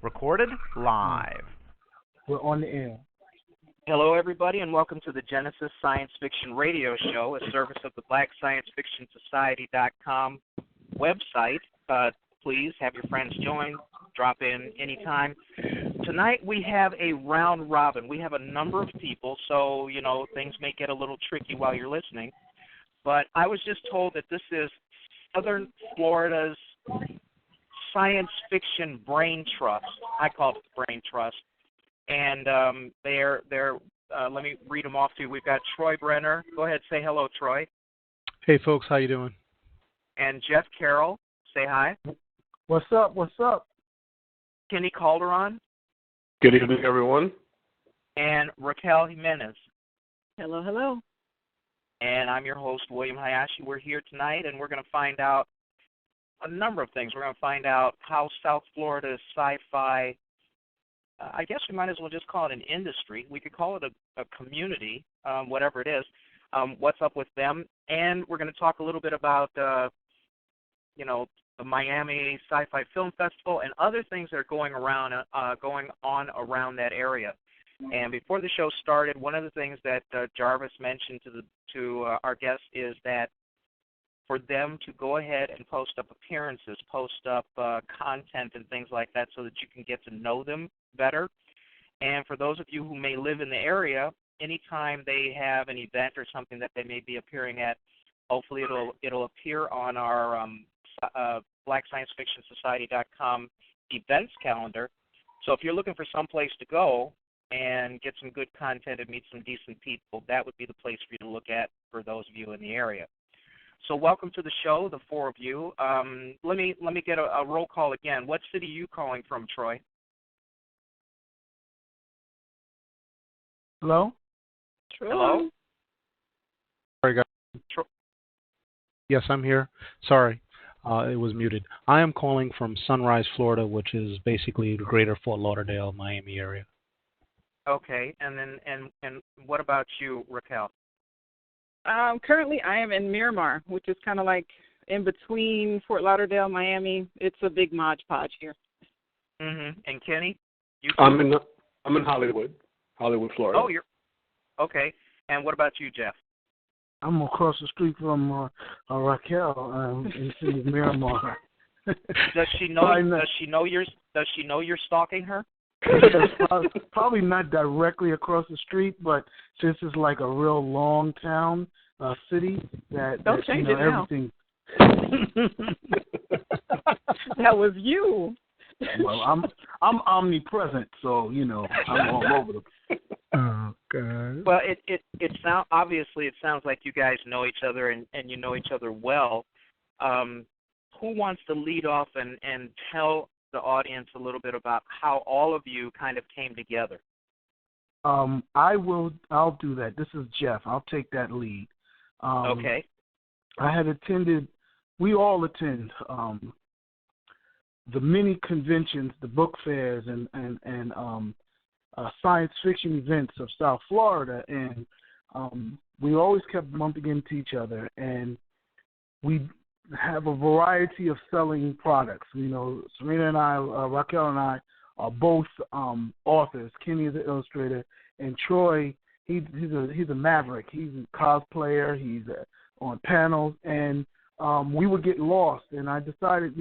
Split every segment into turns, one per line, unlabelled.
Recorded live.
We're on the air.
Hello, everybody, and welcome to the Genesis Science Fiction Radio Show, a service of the Black Science Fiction Society.com website. Please have your friends join. Drop in anytime. Tonight we have a round robin. We have a number of people, so, you know, things may get a little tricky while you're listening. But I was just told that this is Southern Florida's Science Fiction Brain Trust. I call it the Brain Trust. And they're let me read them off to you. We've got Troy Brenner. Go ahead, say hello, Troy.
Hey, folks, how you doing?
And Jeff Carroll. Say hi.
What's up? What's up?
Kenny Calderon.
Good evening, everyone.
And Raquel Jimenez.
Hello, hello.
And I'm your host, William Hayashi. We're here tonight, and we're going to find out a number of things. We're going to find out how South Florida's sci-fi, I guess we might as well just call it an industry. We could call it a community, whatever it is. What's up with them? And we're going to talk a little bit about, the Miami Sci-Fi Film Festival and other things that are going on around that area. And before the show started, one of the things that Jarvis mentioned to our guests is that for them to go ahead and post up appearances, post up content and things like that so that you can get to know them better. And for those of you who may live in the area, anytime they have an event or something that they may be appearing at, hopefully it'll appear on our BlackScienceFictionSociety.com events calendar. So if you're looking for some place to go and get some good content and meet some decent people, that would be the place for you to look at for those of you in the area. So welcome to the show, the four of you. Let me get a roll call again. What city are you calling from, Troy?
Hello?
Troy.
Hello?
Sorry, guys. Yes, I'm here. Sorry, it was muted. I am calling from Sunrise, Florida, which is basically the greater Fort Lauderdale, Miami area.
Okay, and then and what about you, Raquel?
Currently, I am in Miramar, which is kind of like in between Fort Lauderdale, Miami. It's a big Mod Podge here.
Mm-hmm. And Kenny?
I'm in Hollywood, Florida.
Oh, you're okay. And what about you, Jeff?
I'm across the street from Raquel in the city of Miramar.
Does she know? Does she know you're stalking her?
Probably not directly across the street, but since it's like a real long town city,
Don't change it now.
Everything.
That was you.
Well, I'm omnipresent, so I'm all over the place.
Oh God.
Well, it sounds like you guys know each other and you know each other well. Who wants to lead off and tell the audience a little bit about how all of you kind of came together?
I'll do that. This is Jeff. I'll take that lead.
Okay.
We all attend the many conventions, the book fairs, and science fiction events of South Florida, and we always kept bumping into each other, and we have a variety of selling products. Serena and I, Raquel and I, are both authors. Kenny is an illustrator, and Troy, he's a maverick. He's a cosplayer. He's on panels, and we would get lost. And I decided,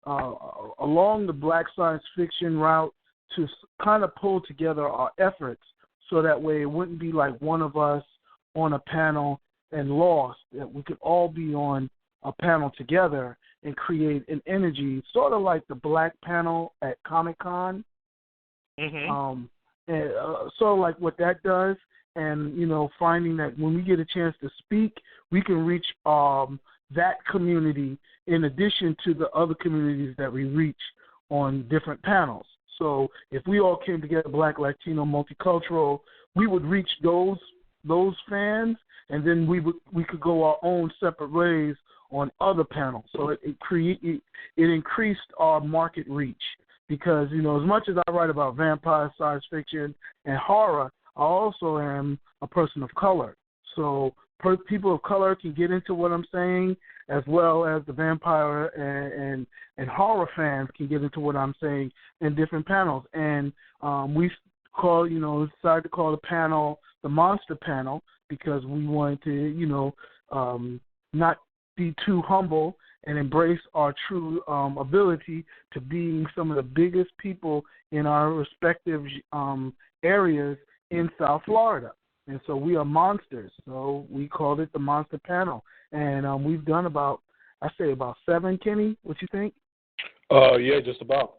along the Black science fiction route, to kind of pull together our efforts so that way it wouldn't be like one of us on a panel and lost, that we could all be on a panel together and create an energy, sort of like the Black panel at Comic-Con.
Mm-hmm.
And sort of like what that does, and, finding that when we get a chance to speak, we can reach that community in addition to the other communities that we reach on different panels. So if we all came together, Black, Latino, multicultural, we would reach those fans, and then we could go our own separate ways on other panels. So it increased our market reach, because as much as I write about vampire, science fiction, and horror, I also am a person of color. So people of color can get into what I'm saying, as well as the vampire and horror fans can get into what I'm saying in different panels. And we decided to call the panel the Monster Panel because we wanted to, not be too humble and embrace our true ability to being some of the biggest people in our respective areas in South Florida. And so we are monsters. So we called it the Monster Panel. And we've done about 7, Kenny. What you think?
Yeah, just about.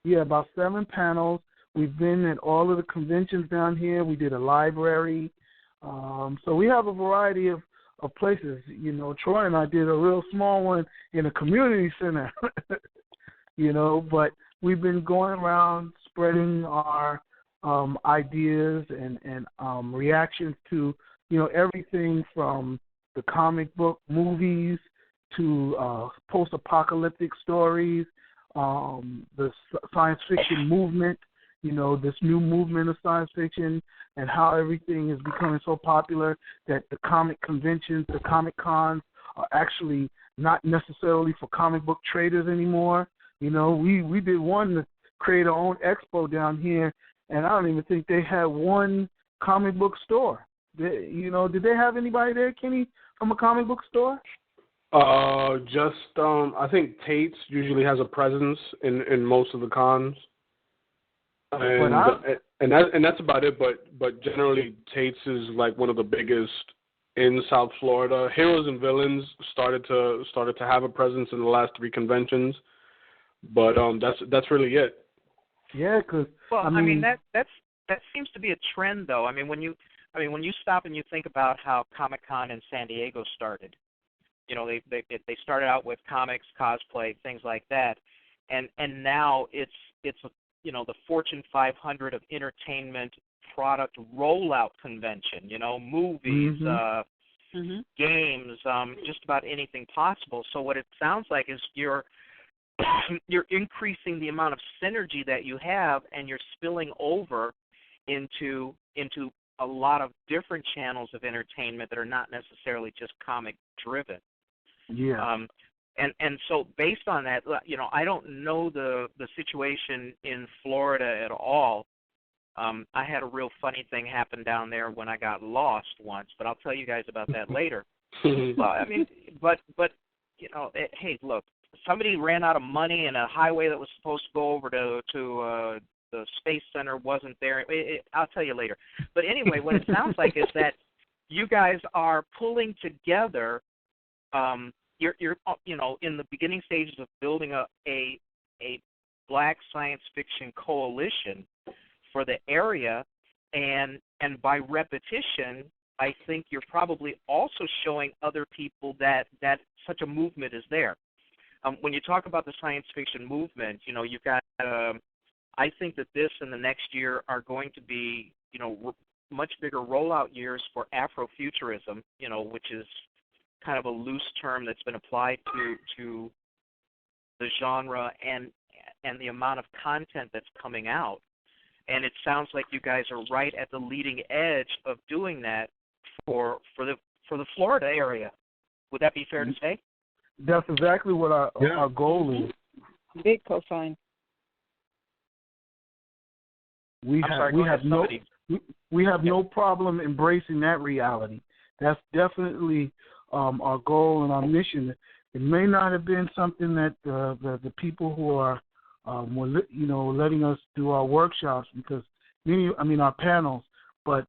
Yeah, about 7 panels. We've been at all of the conventions down here. We did a library. So we have a variety of places. Troy and I did a real small one in a community center, but we've been going around spreading our ideas and reactions to, everything from the comic book movies to post-apocalyptic stories, the science fiction movement, this new movement of science fiction and how everything is becoming so popular that the comic conventions, the comic cons are actually not necessarily for comic book traders anymore. We did one to create our own expo down here, and I don't even think they had one comic book store. Did they have anybody there, Kenny, from a comic book store?
I think Tate's usually has a presence in most of the cons. And that's about it. But generally, Tate's is like one of the biggest in South Florida. Heroes and Villains started to have a presence in the last 3 conventions, but that's really it.
Yeah, because
that seems to be a trend, though. When you stop and you think about how Comic-Con in San Diego started, they started out with comics, cosplay, things like that, and now it's the Fortune 500 of entertainment product rollout convention, movies, games, just about anything possible. So what it sounds like is you're increasing the amount of synergy that you have, and you're spilling over into a lot of different channels of entertainment that are not necessarily just comic driven.
Yeah.
And so based on that, I don't know the situation in Florida at all. I had a real funny thing happen down there when I got lost once, but I'll tell you guys about that later. Hey, look, somebody ran out of money, and a highway that was supposed to go over to the Space Center wasn't there. I'll tell you later. But anyway, what it sounds like is that you guys are pulling together. You're in the beginning stages of building a Black science fiction coalition for the area, and by repetition, I think you're probably also showing other people that such a movement is there. When you talk about the science fiction movement, you've got. I think that this and the next year are going to be, much bigger rollout years for Afrofuturism, which is kind of a loose term that's been applied to the genre and the amount of content that's coming out. And it sounds like you guys are right at the leading edge of doing that for the Florida area. Would that be fair to say?
That's exactly what our goal is.
Big cosign.
We have no problem embracing that reality. That's definitely our goal and our mission. It may not have been something that the people who are letting us do our workshops, because our panels, but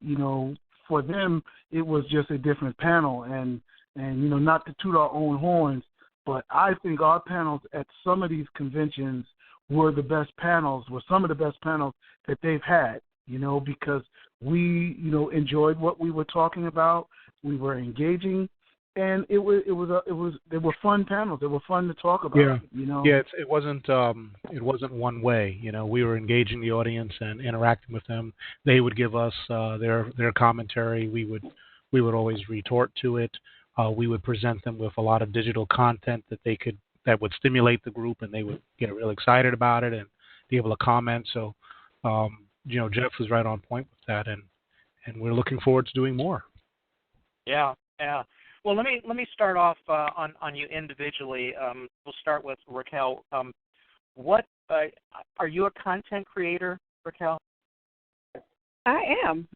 for them it was just a different panel, and not to toot our own horns, but I think our panels at some of these conventions were some of the best panels that they've had, because we, enjoyed what we were talking about. We were engaging, and they were fun panels. They were fun to talk about.
Yeah. Yeah, it wasn't one way. We were engaging the audience and interacting with them. They would give us their commentary. We would always retort to it. We would present them with a lot of digital content that would stimulate the group, and they would get real excited about it and be able to comment. So, Jeff was right on point with that, and we're looking forward to doing more.
Yeah. Well, let me start off on you individually. We'll start with Raquel. What are you a content creator, Raquel?
I am.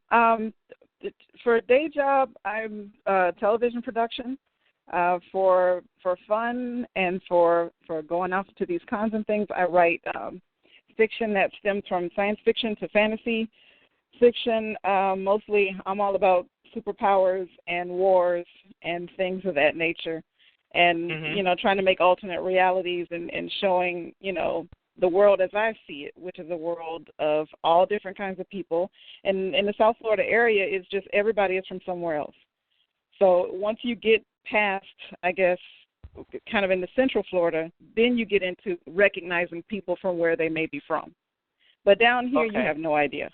For a day job, I'm television production. For fun and for going out to these cons and things, I write fiction that stems from science fiction to fantasy fiction. Mostly, I'm all about superpowers and wars and things of that nature, and trying to make alternate realities and showing the world as I see it, which is a world of all different kinds of people. And in the South Florida area, it's just everybody is from somewhere else. So once you get past, I guess, kind of in the Central Florida, then you get into recognizing people from where they may be from. But down here, you have no idea.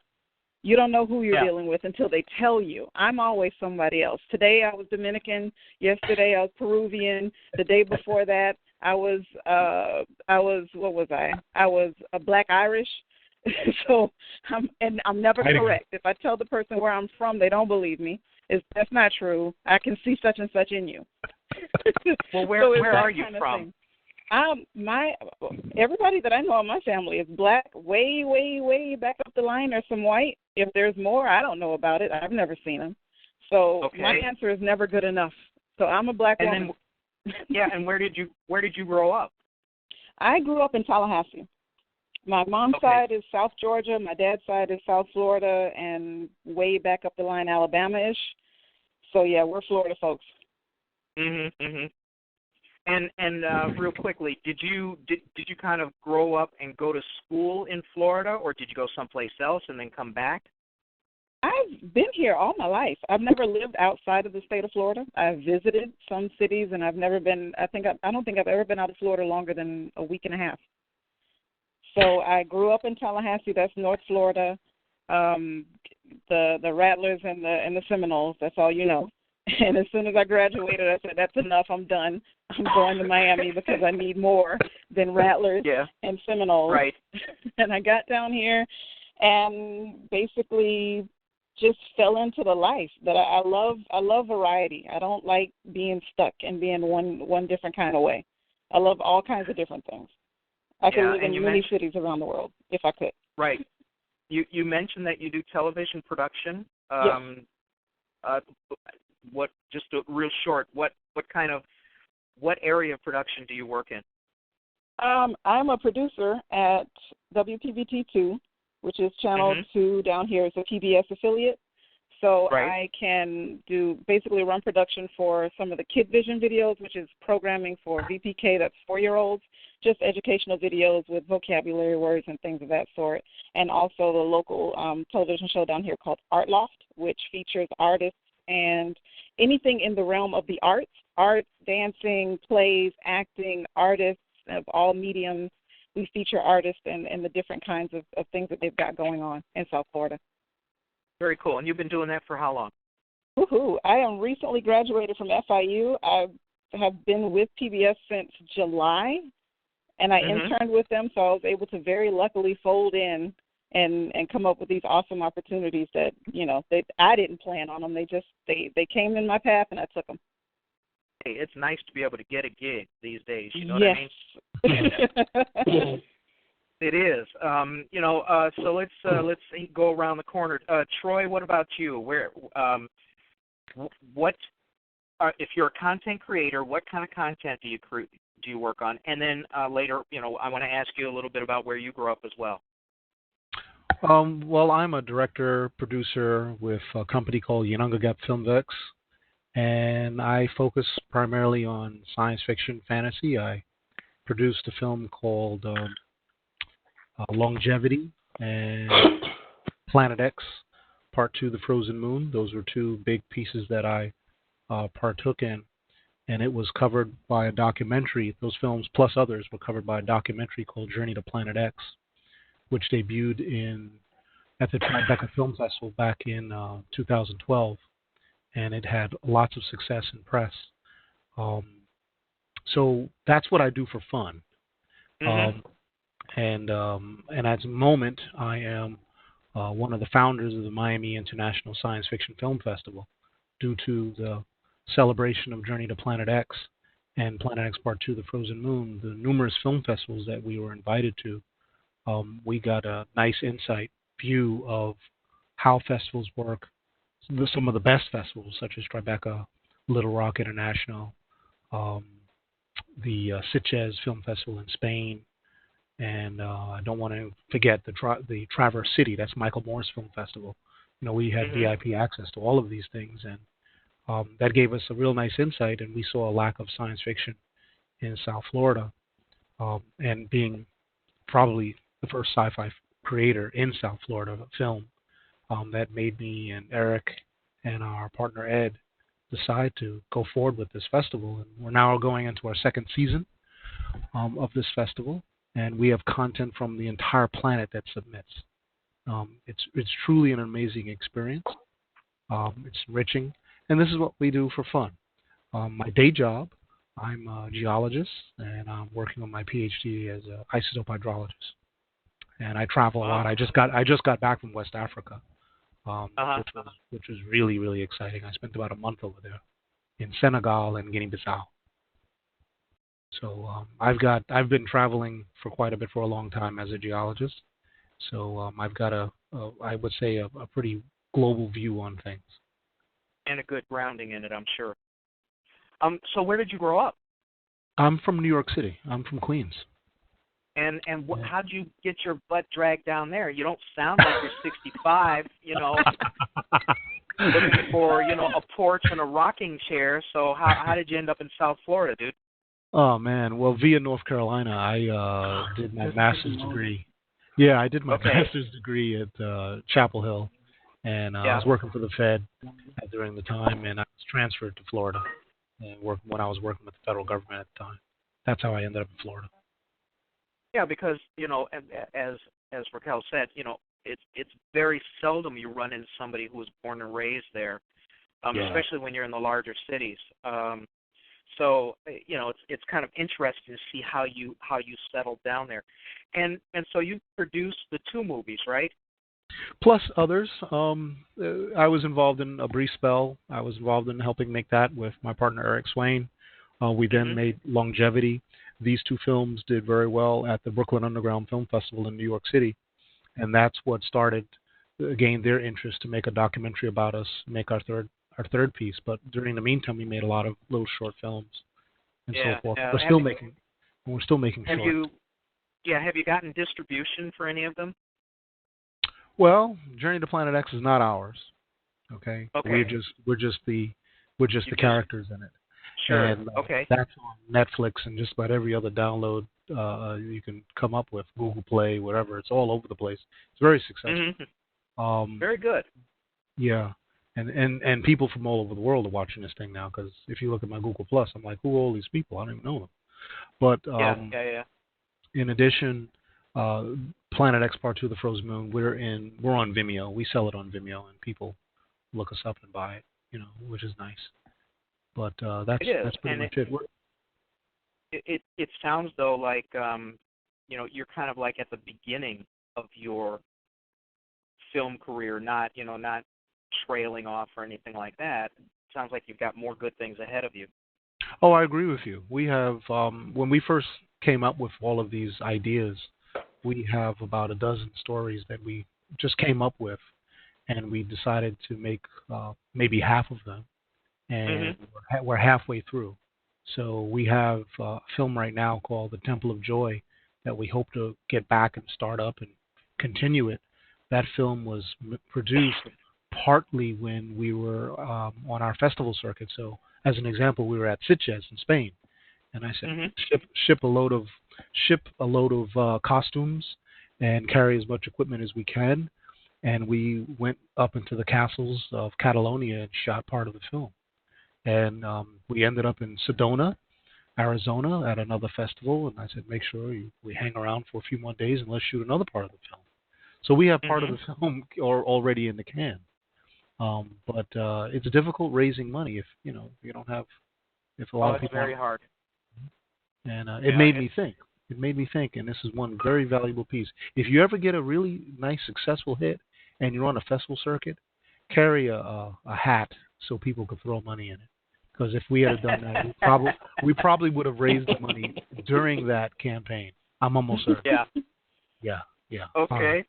You don't know who you're dealing with until they tell you. I'm always somebody else. Today I was Dominican. Yesterday I was Peruvian. The day before that I was what was I? I was a Black Irish. So I'm never correct. If I tell the person where I'm from, they don't believe me. That's not true. I can see such and such in you.
Well, where are you from?
Everybody that I know in my family is Black, way, way, way back up the line. There's some white. If there's more, I don't know about it. I've never seen them. So my answer is never good enough. So I'm a Black woman.
And where did you grow up?
I grew up in Tallahassee. My mom's side is South Georgia. My dad's side is South Florida and way back up the line, Alabama-ish. So, yeah, we're Florida folks.
And real quickly, did you kind of grow up and go to school in Florida, or did you go someplace else and then come back?
I've been here all my life. I've never lived outside of the state of Florida. I've visited some cities, and I've never been. I don't think I've ever been out of Florida longer than a week and a half. So I grew up in Tallahassee. That's North Florida. The Rattlers and the Seminoles. That's all you know. And as soon as I graduated, I said, "That's enough. I'm done. I'm going to Miami because I need more than Rattlers and Seminoles."
Right.
And I got down here, and basically just fell into the life that I love. I love variety. I don't like being stuck and being one different kind of way. I love all kinds of different things. I could live in many cities around the world if I could.
Right. You mentioned that you do television production.
Yes.
What? Just a real short. What area of production do you work in?
I'm a producer at WPBT2, which is Channel 2 down here. It's a PBS affiliate. So I can basically run production for some of the Kid Vision videos, which is programming for VPK, that's 4-year-olds, just educational videos with vocabulary words and things of that sort. And also the local television show down here called Art Loft, which features artists and anything in the realm of the arts, dancing, plays, acting, artists of all mediums. We feature artists and the different kinds of things that they've got going on in South Florida.
Very cool. And you've been doing that for how long?
Woohoo. I am recently graduated from FIU. I have been with PBS since July, and I interned with them, so I was able to very luckily fold in and come up with these awesome opportunities that, I didn't plan on them. They came in my path, and I took them.
Hey, it's nice to be able to get a gig these days. You know what I mean? It is. So let's go around the corner. Troy, what about you? If you're a content creator, what kind of content do you work on? And then later, I want to ask you a little bit about where you grew up as well.
Well, I'm a director, producer with a company called Yanunga Gap Film Vex, and I focus primarily on science fiction, fantasy. I produced a film called Longevity and Planet X, Part 2, The Frozen Moon. Those were two big pieces that I partook in, and it was covered by a documentary. Those films, plus others, were covered by a documentary called Journey to Planet X, which debuted at the Tribeca Film Festival back in 2012, and it had lots of success in press. So that's what I do for fun. And at the moment, I am one of the founders of the Miami International Science Fiction Film Festival. Due to the celebration of Journey to Planet X and Planet X Part 2, The Frozen Moon, the numerous film festivals that we were invited to, we got a nice insight view of how festivals work. Some of the best festivals, such as Tribeca, Little Rock International, the Sitges Film Festival in Spain, and I don't want to forget the Traverse City. That's Michael Moore's Film Festival. We had VIP access to all of these things, and that gave us a real nice insight. And we saw a lack of science fiction in South Florida, and being probably the first sci-fi creator in South Florida film, that made me and Eric and our partner Ed decide to go forward with this festival. And we're now going into our second season of this festival, and we have content from the entire planet that submits. It's truly an amazing experience. It's enriching, and this is what we do for fun. My day job, I'm a geologist, and I'm working on my PhD as an isotope hydrologist. And I travel a lot. I just got back from West Africa, which was really, really exciting. I spent about a month over there in Senegal and Guinea-Bissau. So I've been traveling for quite a bit for a long time as a geologist. So I've got I would say a pretty global view on things.
And a good grounding in it, I'm sure. So where did you grow up?
I'm from New York City. I'm from Queens.
And how'd you get your butt dragged down there? You don't sound like you're 65, looking for, a porch and a rocking chair. So how did you end up in South Florida, dude?
Oh, man. Well, via North Carolina, I did my master's degree. Yeah, I did my master's degree at Chapel Hill, and I was working for the Fed during the time, and I was transferred to Florida and when I was working with the federal government at the time. That's how I ended up in Florida.
Yeah, because, as Raquel said, it's very seldom you run into somebody who was born and raised there, especially when you're in the larger cities. So it's kind of interesting to see how you settled down there, and so you produced the 2 movies, right?
Plus others. I was involved in A Brief Spell. I was involved in helping make that with my partner Eric Swain. We then made Longevity. These 2 films did very well at the Brooklyn Underground Film Festival in New York City, and that's what gained their interest to make a documentary about us, make our third piece. But during the meantime, we made a lot of little short films and so forth. We're still making short.
Have you gotten distribution for any of them?
Well, Journey to Planet X is not ours. Okay. We're just the characters in it.
Sure.
And that's on Netflix and just about every other download you can come up with, Google Play, whatever. It's all over the place. It's very successful.
Very good.
Yeah. And people from all over the world are watching this thing now, because if you look at my Google Plus, I'm like, who are all these people? I don't even know them. But in addition, Planet X Part 2, The Frozen Moon, we're on Vimeo. We sell it on Vimeo, and people look us up and buy it, which is nice. But that's pretty much it.
It sounds though like you're kind of like at the beginning of your film career, not trailing off or anything like that. It sounds like you've got more good things ahead of you.
Oh, I agree with you. We have when we first came up with all of these ideas, we have about a dozen stories that we just came up with, and we decided to make maybe half of them. And we're halfway through. So we have a film right now called The Temple of Joy that we hope to get back and start up and continue it. That film was produced partly when we were on our festival circuit. So as an example, we were at Sitges in Spain, and I said, ship a load of costumes and carry as much equipment as we can. And we went up into the castles of Catalonia and shot part of the film. And we ended up in Sedona, Arizona, at another festival. And I said, make sure we hang around for a few more days and let's shoot another part of the film. So we have part of the film already in the can. But it's difficult raising money if you don't have, if a lot of people.
It's very hard.
And it made me think. It made me think, and this is one very valuable piece. If you ever get a really nice, successful hit, and you're on a festival circuit, carry a hat so people can throw money in it. Because if we had done that, we probably would have raised the money during that campaign. I'm almost certain.
Yeah.
Yeah.
Okay.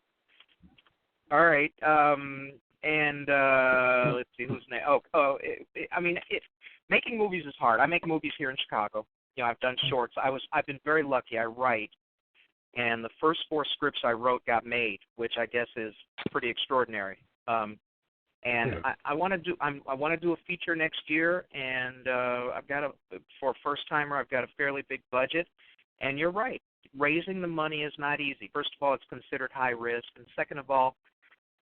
All right. And let's see who's next. Making movies is hard. I make movies here in Chicago. I've done shorts. I've been very lucky. I write, and the first 4 scripts I wrote got made, which I guess is pretty extraordinary. I want to do a feature next year, and for a first timer, I've got a fairly big budget. And you're right, raising the money is not easy. First of all, it's considered high risk, and second of all,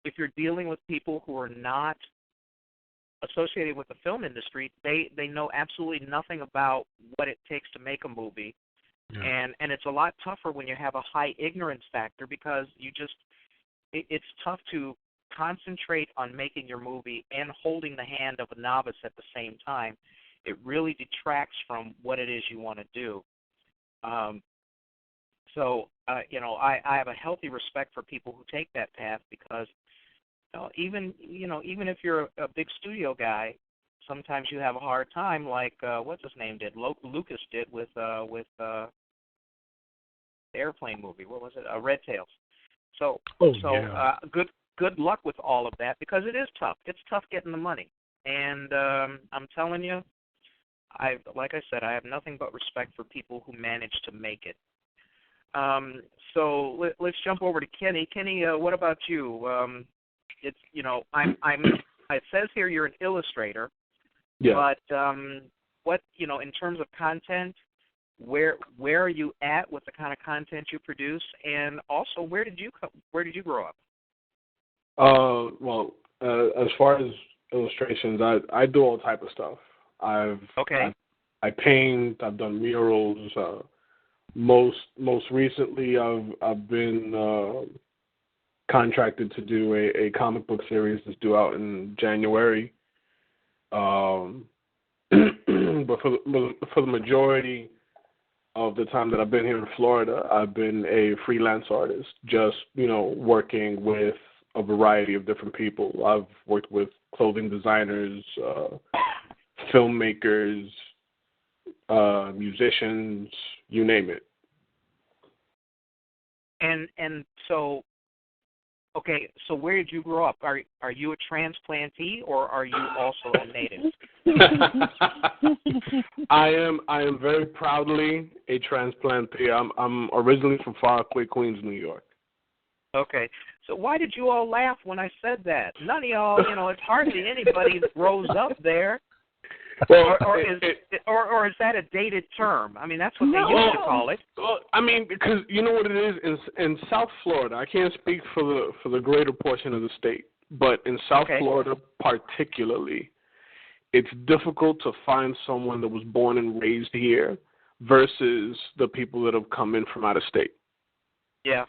if you're dealing with people who are not associated with the film industry, they know absolutely nothing about what it takes to make a movie. Yeah. And it's a lot tougher when you have a high ignorance factor, because it's tough to concentrate on making your movie and holding the hand of a novice at the same time. It really detracts from what it is you want to do. I have a healthy respect for people who take that path, because even if you're a big studio guy, sometimes you have a hard time, like what's his name did, Lucas did with the airplane movie. What was it? Red Tails. Good luck with all of that, because it is tough. It's tough getting the money, and I'm telling you, like I said, I have nothing but respect for people who manage to make it. Let's jump over to Kenny. Kenny, what about you? It says here you're an illustrator. Yeah. But what in terms of content, where are you at with the kind of content you produce, and also where did you grow up?
As far as illustrations, I do all type of stuff. I paint. I've done murals. Most recently, I've been contracted to do a comic book series that's due out in January. But for the majority of the time that I've been here in Florida, I've been a freelance artist, just working with a variety of different people. I've worked with clothing designers, filmmakers, musicians, you name it.
And so, okay, so where did you grow up? Are you a transplantee, or are you also a native?
I am very proudly a transplantee. I'm originally from Far Rockaway, Queens, New York.
Okay. So why did you all laugh when I said that? None of y'all, it's hardly anybody that grows up there. Well, or is that a dated term? I mean, that's what they used to call it.
Well, I mean, because you know what it is in South Florida. I can't speak for the greater portion of the state, but in South Florida particularly, it's difficult to find someone that was born and raised here versus the people that have come in from out of state.
Yeah.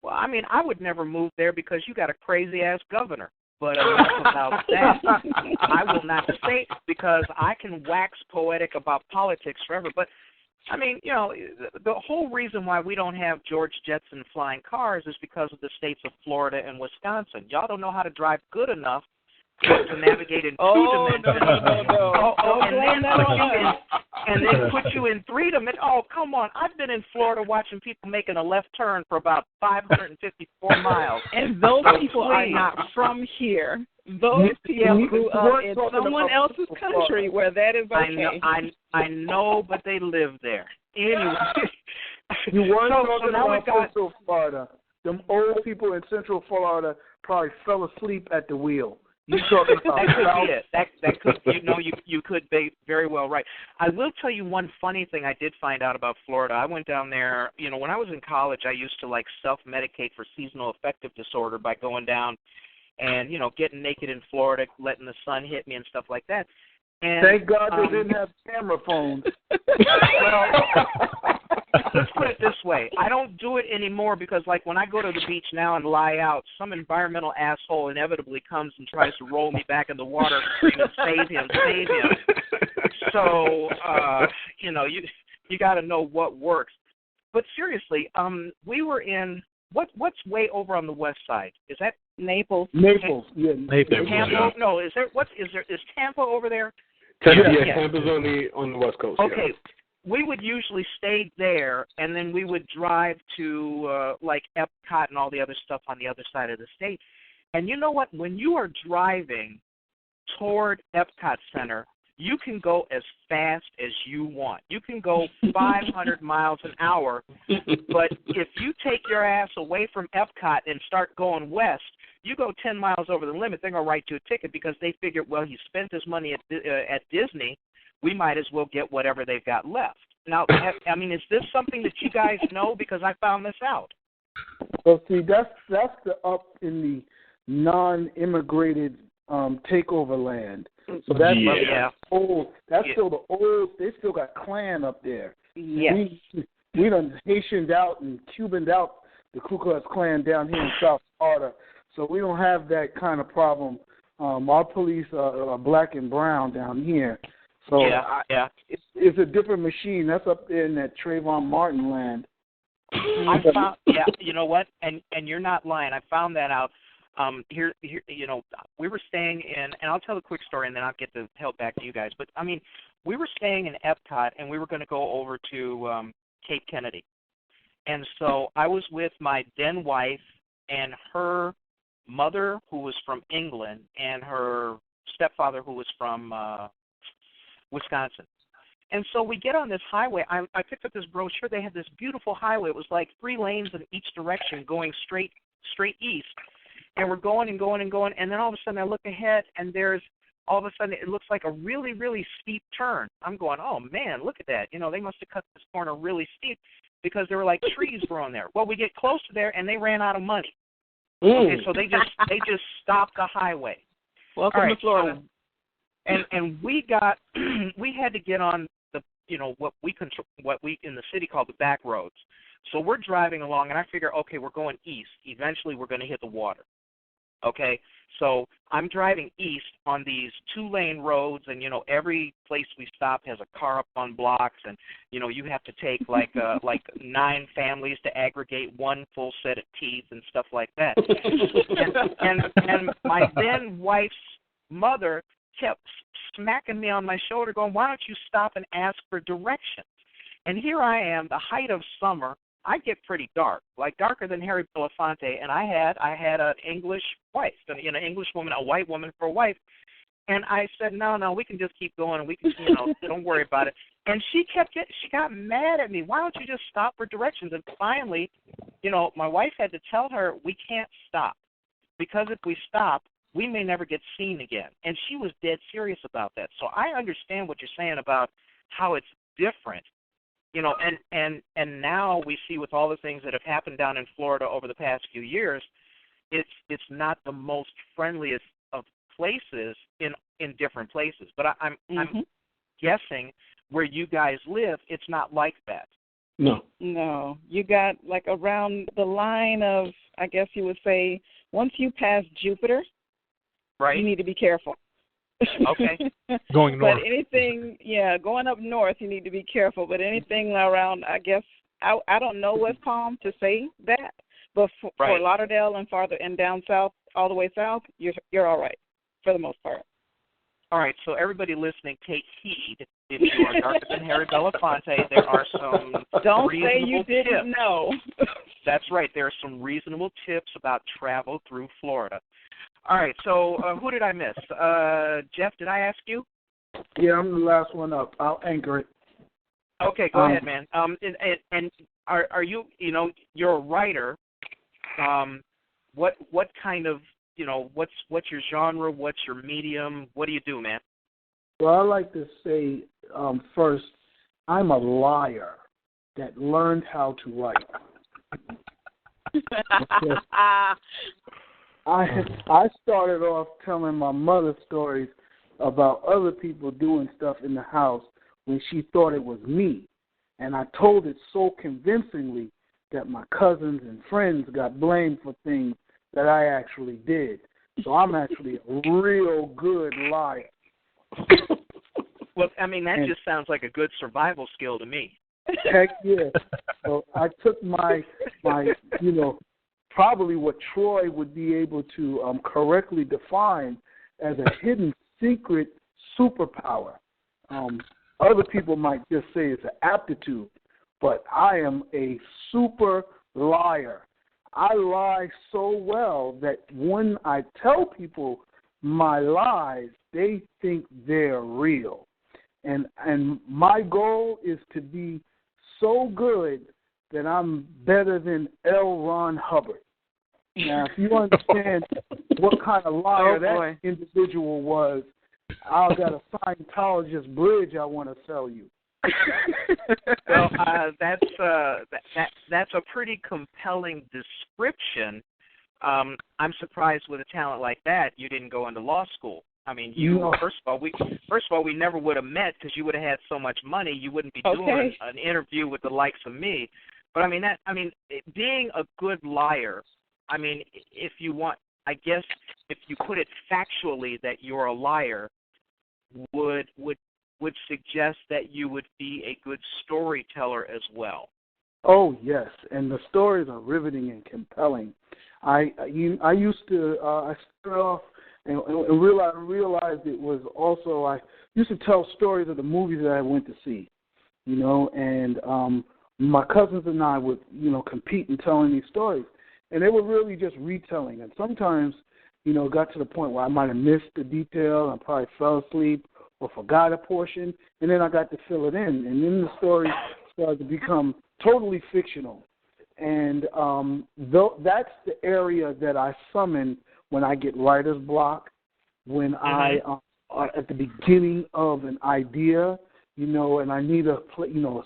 Well, I mean, I would never move there because you got a crazy-ass governor. But enough about that. I will not say, because I can wax poetic about politics forever. But, I mean, the whole reason why we don't have George Jetson flying cars is because of the states of Florida and Wisconsin. Y'all don't know how to drive good enough to navigate in 2 dimensions.
No.
And then put you in 3 dimensions. Oh, come on. I've been in Florida watching people making a left turn for about 554 miles.
And those people are not from here. Those people grew up in someone else's country where that is okay.
I know, but they live there. Anyway.
You weren't talking about Central Florida. Them old people in Central Florida probably fell asleep at the wheel. You talking about
that could be it. That could, you could be very well right. I will tell you one funny thing I did find out about Florida. I went down there, when I was in college, I used to self-medicate for seasonal affective disorder by going down and, getting naked in Florida, letting the sun hit me and stuff like that. And,
thank God they didn't have camera phones.
Well, let's put it this way. I don't do it anymore because, when I go to the beach now and lie out, some environmental asshole inevitably comes and tries to roll me back in the water and save him. So, you got to know what works. But seriously, we were in what's way over on the west side? Is that
Naples?
Naples, yeah.
Naples.
Tampa? No, is Tampa over there?
Tampa's on the West Coast.
Okay.
Yeah.
We would usually stay there, and then we would drive to, like, Epcot and all the other stuff on the other side of the state. And you know what? When you are driving toward Epcot Center, you can go as fast as you want. You can go 500 miles an hour, but if you take your ass away from Epcot and start going west, you go 10 miles over the limit, they're going to write you a ticket because they figure, well, he spent his money at Disney, we might as well get whatever they've got left. Now, I mean, is this something that you guys know? Because I found this out.
Well, see, that's the up in the non-immigrated takeover land. So that's old. That's still the old. They still got Klan up there.
Yes.
We done Haitianed out and Cubaned out the Ku Klux Klan down here in South Florida. So we don't have that kind of problem. Our police are black and brown down here. So it's a different machine. That's up there in that Trayvon Martin land.
I found, you know what? And you're not lying. I found that out. Here, you know, we were staying in, and I'll tell a quick story, and then I'll get the help back to you guys. But I mean, we were staying in Epcot, and we were going to go over to Cape Kennedy, and so I was with my then wife and her mother, who was from England, and her stepfather, who was from Wisconsin. And so we get on this highway. I picked up this brochure. They had this beautiful highway. It was like 3 lanes in each direction going straight east. And we're going and going and going. And then all of a sudden I look ahead, and there's all of a sudden it looks like a really, really steep turn. I'm going, oh, man, look at that. You know, they must have cut this corner really steep because there were like trees growing there. Well, we get close to there, and they ran out of money. Okay, so they just stopped the highway.
Welcome to Florida.
And we had to get on the, you know, what we in the city call the back roads. So we're driving along, and I figure, okay, we're going east. Eventually, we're going to hit the water. Okay, so I'm driving east on these 2-lane roads, and, you know, every place we stop has a car up on blocks, and, you know, you have to take like 9 families to aggregate 1 full set of teeth and stuff like that. and my then wife's mother kept smacking me on my shoulder going, why don't you stop and ask for directions? And here I am, the height of summer. I get pretty dark, like darker than Harry Belafonte, and I had an English wife, you know, English woman, a white woman for a wife, and I said, no, we can just keep going, and we can, you know, don't worry about it. And she got mad at me. Why don't you just stop for directions? And finally, you know, my wife had to tell her we can't stop because if we stop, we may never get seen again. And she was dead serious about that. So I understand what you're saying about how it's different. You know, and now we see with all the things that have happened down in Florida over the past few years, it's not the most friendliest of places in different places. But I'm guessing where you guys live, it's not like that.
No, you got like around the line of, I guess you would say, once you pass Jupiter,
right,
you need to be careful.
Okay.
Going north.
But anything, going up north, you need to be careful. But anything around, I guess, I don't know West Palm to say that. But for Lauderdale and farther and down south, all the way south, you're all right for the most part.
All right. So everybody listening, take heed. If you are darker than Harry Belafonte, there are some
don't
reasonable
say you didn't
tips.
know.
That's right. There are some reasonable tips about travel through Florida. All right, so who did I miss? Jeff, did I ask you?
Yeah, I'm the last one up. I'll anchor it.
Okay, go ahead, man. And are you, you know, you're a writer. What kind of, you know, what's your genre? What's your medium? What do you do, man?
Well, I like to say first, I'm a liar that learned how to write. I started off telling my mother stories about other people doing stuff in the house when she thought it was me. And I told it so convincingly that my cousins and friends got blamed for things that I actually did. So I'm actually a real good liar.
Well, I mean, that just sounds like a good survival skill to me.
Heck yeah. So I took my you know, probably what Troy would be able to correctly define as a hidden secret superpower. Other people might just say it's an aptitude, but I am a super liar. I lie so well that when I tell people my lies, they think they're real. And my goal is to be so good that I'm better than L. Ron Hubbard. Now, if you understand what kind of liar that individual was, I've got a Scientologist bridge I want to sell you.
Well, that's a pretty compelling description. I'm surprised with a talent like that you didn't go into law school. I mean, first of all, we never would have met because you would have had so much money. You wouldn't be doing an interview with the likes of me. But being a good liar. I mean, if you want, I guess, if you put it factually that you're a liar, would suggest that you would be a good storyteller as well.
Oh yes, and the stories are riveting and compelling. I used to I started off and realized it was also I used to tell stories of the movies that I went to see, and my cousins and I would compete in telling these stories, and they were really just retelling, and sometimes got to the point where I might have missed the detail and probably fell asleep or forgot a portion, and then I got to fill it in, and then the story started to become totally fictional. And that's the area that I summon when I get writer's block, when I at the beginning of an idea, and I need a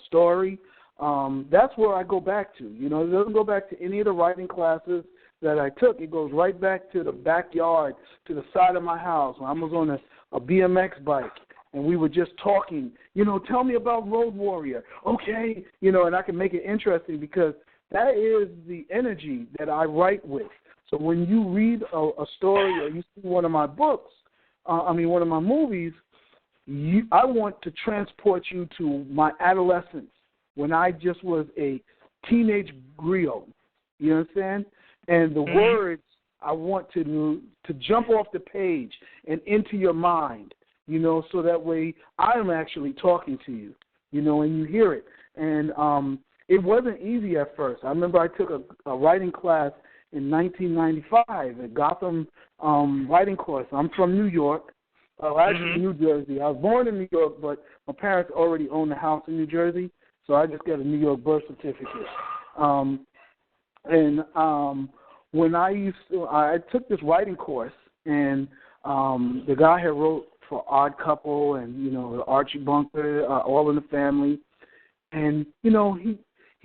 story. That's where I go back to. It doesn't go back to any of the writing classes that I took. It goes right back to the backyard, to the side of my house. I was on a BMX bike, and we were just talking. Tell me about Road Warrior. Okay, and I can make it interesting because that is the energy that I write with. So when you read a story or you see one of my books, one of my movies, I want to transport you to my adolescence when I just was a teenage griot. You understand? And the words I want to jump off the page and into your mind, so that way I'm actually talking to you, and you hear it. And it wasn't easy at first. I remember I took a writing class in 1995 at Gotham writing course. I'm from New York, actually New Jersey. I was born in New York, but my parents already owned a house in New Jersey, so I just got a New York birth certificate. When I took this writing course, and the guy had wrote for Odd Couple and Archie Bunker, All in the Family, and he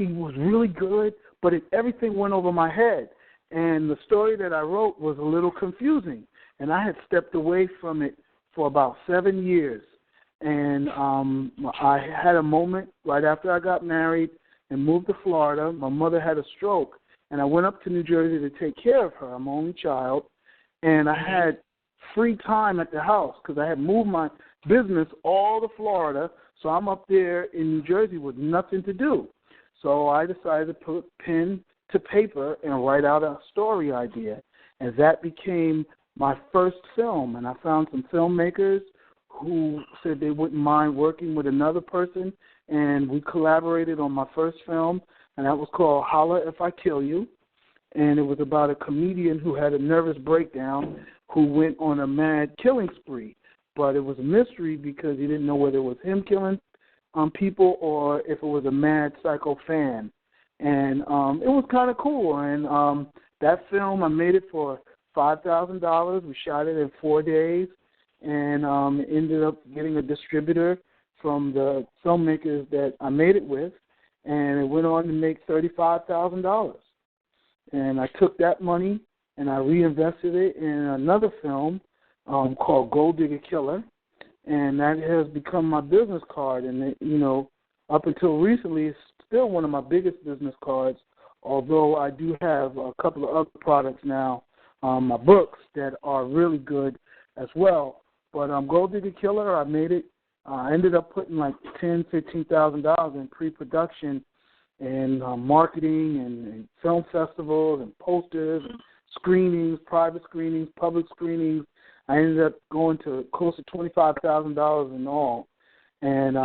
was really good, but everything went over my head, and the story that I wrote was a little confusing, and I had stepped away from it for about 7 years, and I had a moment right after I got married and moved to Florida. My mother had a stroke, and I went up to New Jersey to take care of her. I'm my only child, and I had free time at the house because I had moved my business all to Florida, so I'm up there in New Jersey with nothing to do. So I decided to put pen to paper and write out a story idea, and that became my first film. And I found some filmmakers who said they wouldn't mind working with another person, and we collaborated on my first film, and that was called Holla If I Kill You. And it was about a comedian who had a nervous breakdown who went on a mad killing spree. But it was a mystery because he didn't know whether it was him killing people or if it was a mad psycho fan. And it was kind of cool. And that film, I made it for $5,000. We shot it in 4 days and ended up getting a distributor from the filmmakers that I made it with. And it went on to make $35,000. And I took that money and I reinvested it in another film called Gold Digger Killer, and that has become my business card. And it, up until recently, it's still one of my biggest business cards. Although I do have a couple of other products now, my books that are really good as well. But Gold Digger Killer, I made it. I ended up putting like $10,000-$15,000 in pre-production and marketing and film festivals and posters and screenings, private screenings, public screenings. I ended up going to close to $25,000 in all. and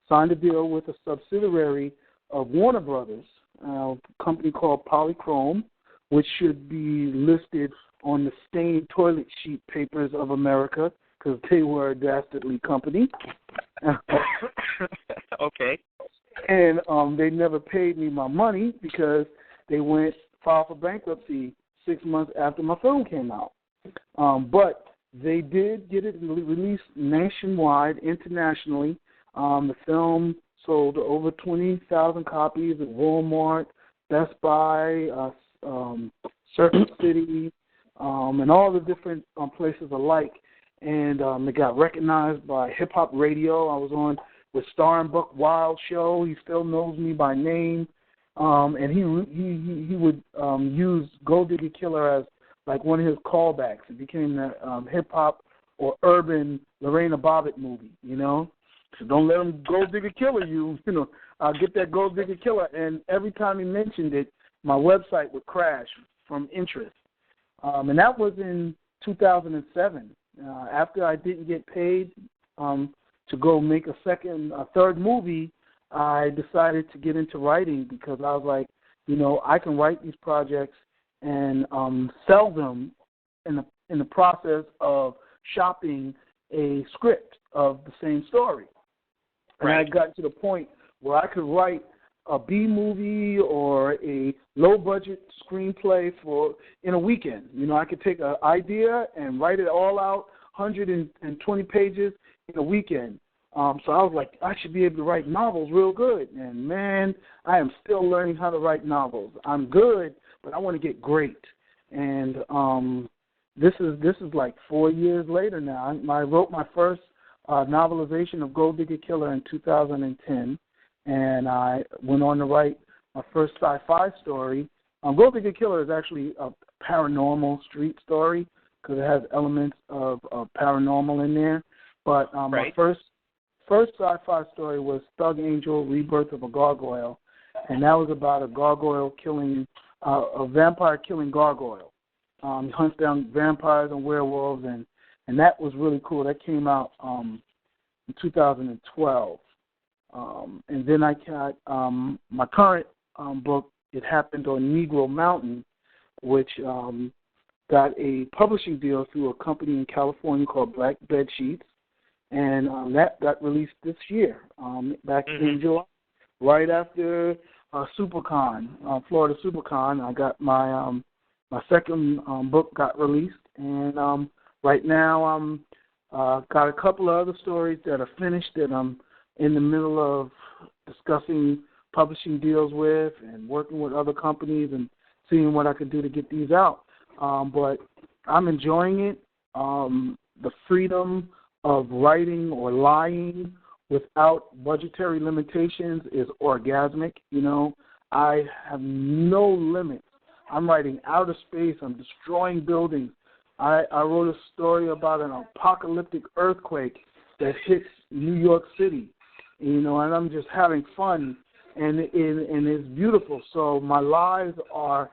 signed a deal with a subsidiary of Warner Brothers, a company called Polychrome, which should be listed on the stained toilet sheet papers of America because they were a dastardly company.
Okay.
And they never paid me my money because they filed for bankruptcy 6 months after my film came out. But they did get it released nationwide, internationally. The film sold over 20,000 copies at Walmart, Best Buy, Circuit City, and all the different places alike. And it got recognized by Hip Hop Radio. I was on with Star and Buck Wild show. He still knows me by name. And he would use Gold Digger Killer as like one of his callbacks. It became the hip hop or urban Lorena Bobbitt movie, you know. So don't let him Gold Digger Killer you. You know, I'll get that Gold Digger Killer. And every time he mentioned it, my website would crash from interest. And that was in 2007. After I didn't get paid to go make a third movie, I decided to get into writing because I was like, you know, I can write these projects and sell them in the process of shopping a script of the same story. And I got to the point where I could write a B movie or a low budget screenplay in a weekend. You know, I could take an idea and write it all out, 120 pages in a weekend. So I was like, I should be able to write novels real good. And, man, I am still learning how to write novels. I'm good, but I want to get great. And this is like 4 years later now. I wrote my first novelization of Gold Digger Killer in 2010, and I went on to write my first sci-fi story. Gold Digger Killer is actually a paranormal street story because it has elements of paranormal in there. But my first sci-fi story was Thug Angel, Rebirth of a Gargoyle, and that was about a vampire killing gargoyle. He hunts down vampires and werewolves, and that was really cool. That came out in 2012. And then I got my current book, It Happened on Negro Mountain, which got a publishing deal through a company in California called Black Bed Sheets. And that got released this year, back in July, right after SuperCon, Florida SuperCon. I got my second book got released, and right now I'm got a couple of other stories that are finished that I'm in the middle of discussing publishing deals with and working with other companies and seeing what I can do to get these out. But I'm enjoying it. The freedom of writing or lying without budgetary limitations is orgasmic. You know, I have no limits. I'm writing outer space. I'm destroying buildings. I wrote a story about an apocalyptic earthquake that hits New York City, you know, and I'm just having fun, and it's beautiful. So my lives are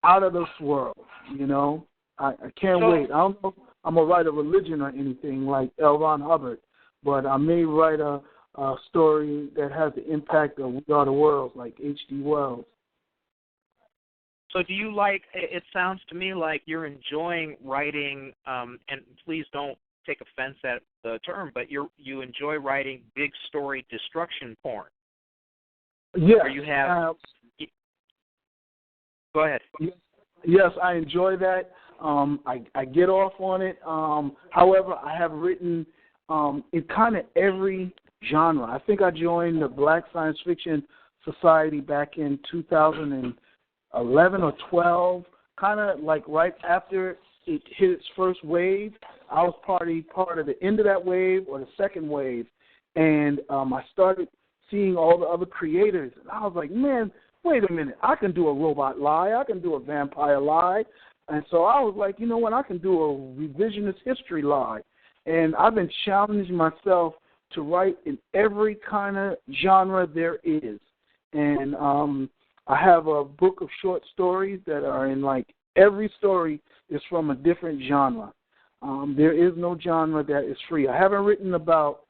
out of this world, you know. I can't wait. I don't know if I'm going to write a religion or anything like L. Ron Hubbard, but I may write a story that has the impact of We Are the World, like H.G. Wells.
So do you it sounds to me like you're enjoying writing, and please don't take offense at the term, but you enjoy writing big story destruction porn.
Yes.
Where you have... Go ahead.
Yes, I enjoy that. I get off on it. However, I have written in kind of every genre. I think I joined the Black Science Fiction Society back in 2011 or 12, kind of like right after it hit its first wave. I was part of the end of that wave or the second wave, and I started seeing all the other creators, and I was like, man, wait a minute, I can do a robot lie, I can do a vampire lie. And so I was like, you know what, I can do a revisionist history lie. And I've been challenging myself to write in every kind of genre there is. And I have a book of short stories that are in like every story is from a different genre. There is no genre that is free. I haven't written about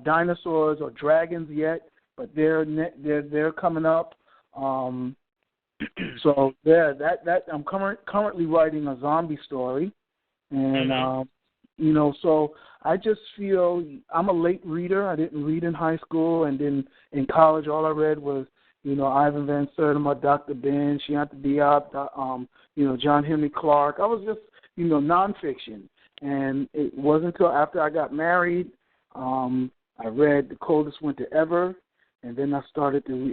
dinosaurs or dragons yet, but they're coming up. So that I'm currently writing a zombie story, and so I just feel I'm a late reader. I didn't read in high school, and then in college all I read was Ivan Van Sertima, Dr. Ben, Shianta Diop, John Henry Clark. I was just nonfiction, and it wasn't until after I got married I read The Coldest Winter Ever. And then I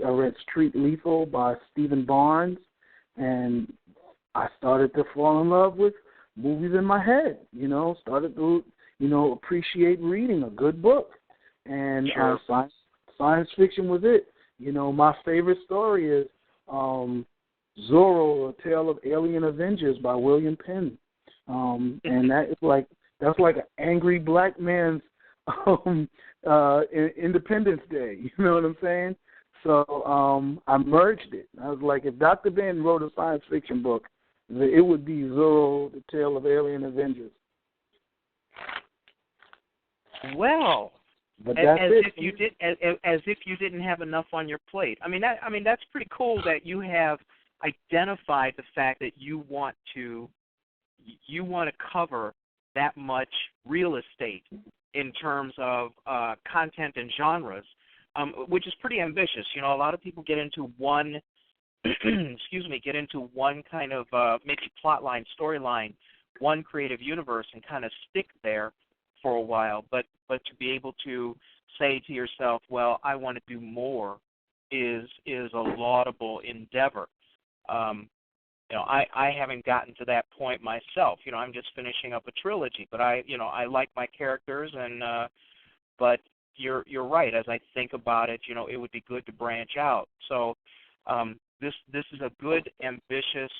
read Street Lethal by Stephen Barnes, and I started to fall in love with movies in my head, started to, appreciate reading a good book. And science fiction was it. My favorite story is Zorro, A Tale of Alien Avengers by William Penn. And that's like an angry black man's Independence Day, you know what I'm saying? So I merged it. I was like, if Dr. Ben wrote a science fiction book, it would be Zorro, The Tale of Alien Avengers.
Well,
but that's
as
it.
if you didn't have enough on your plate. I mean that's pretty cool that you have identified the fact that you want to cover that much real estate in terms of content and genres, which is pretty ambitious. A lot of people get into one, get into one kind of maybe plot line, storyline, one creative universe, and kind of stick there for a while. But to be able to say to yourself, well, I want to do more, is a laudable endeavor. I haven't gotten to that point myself. I'm just finishing up a trilogy, but I like my characters, and but you're right. As I think about it, it would be good to branch out. So this is a good, ambitious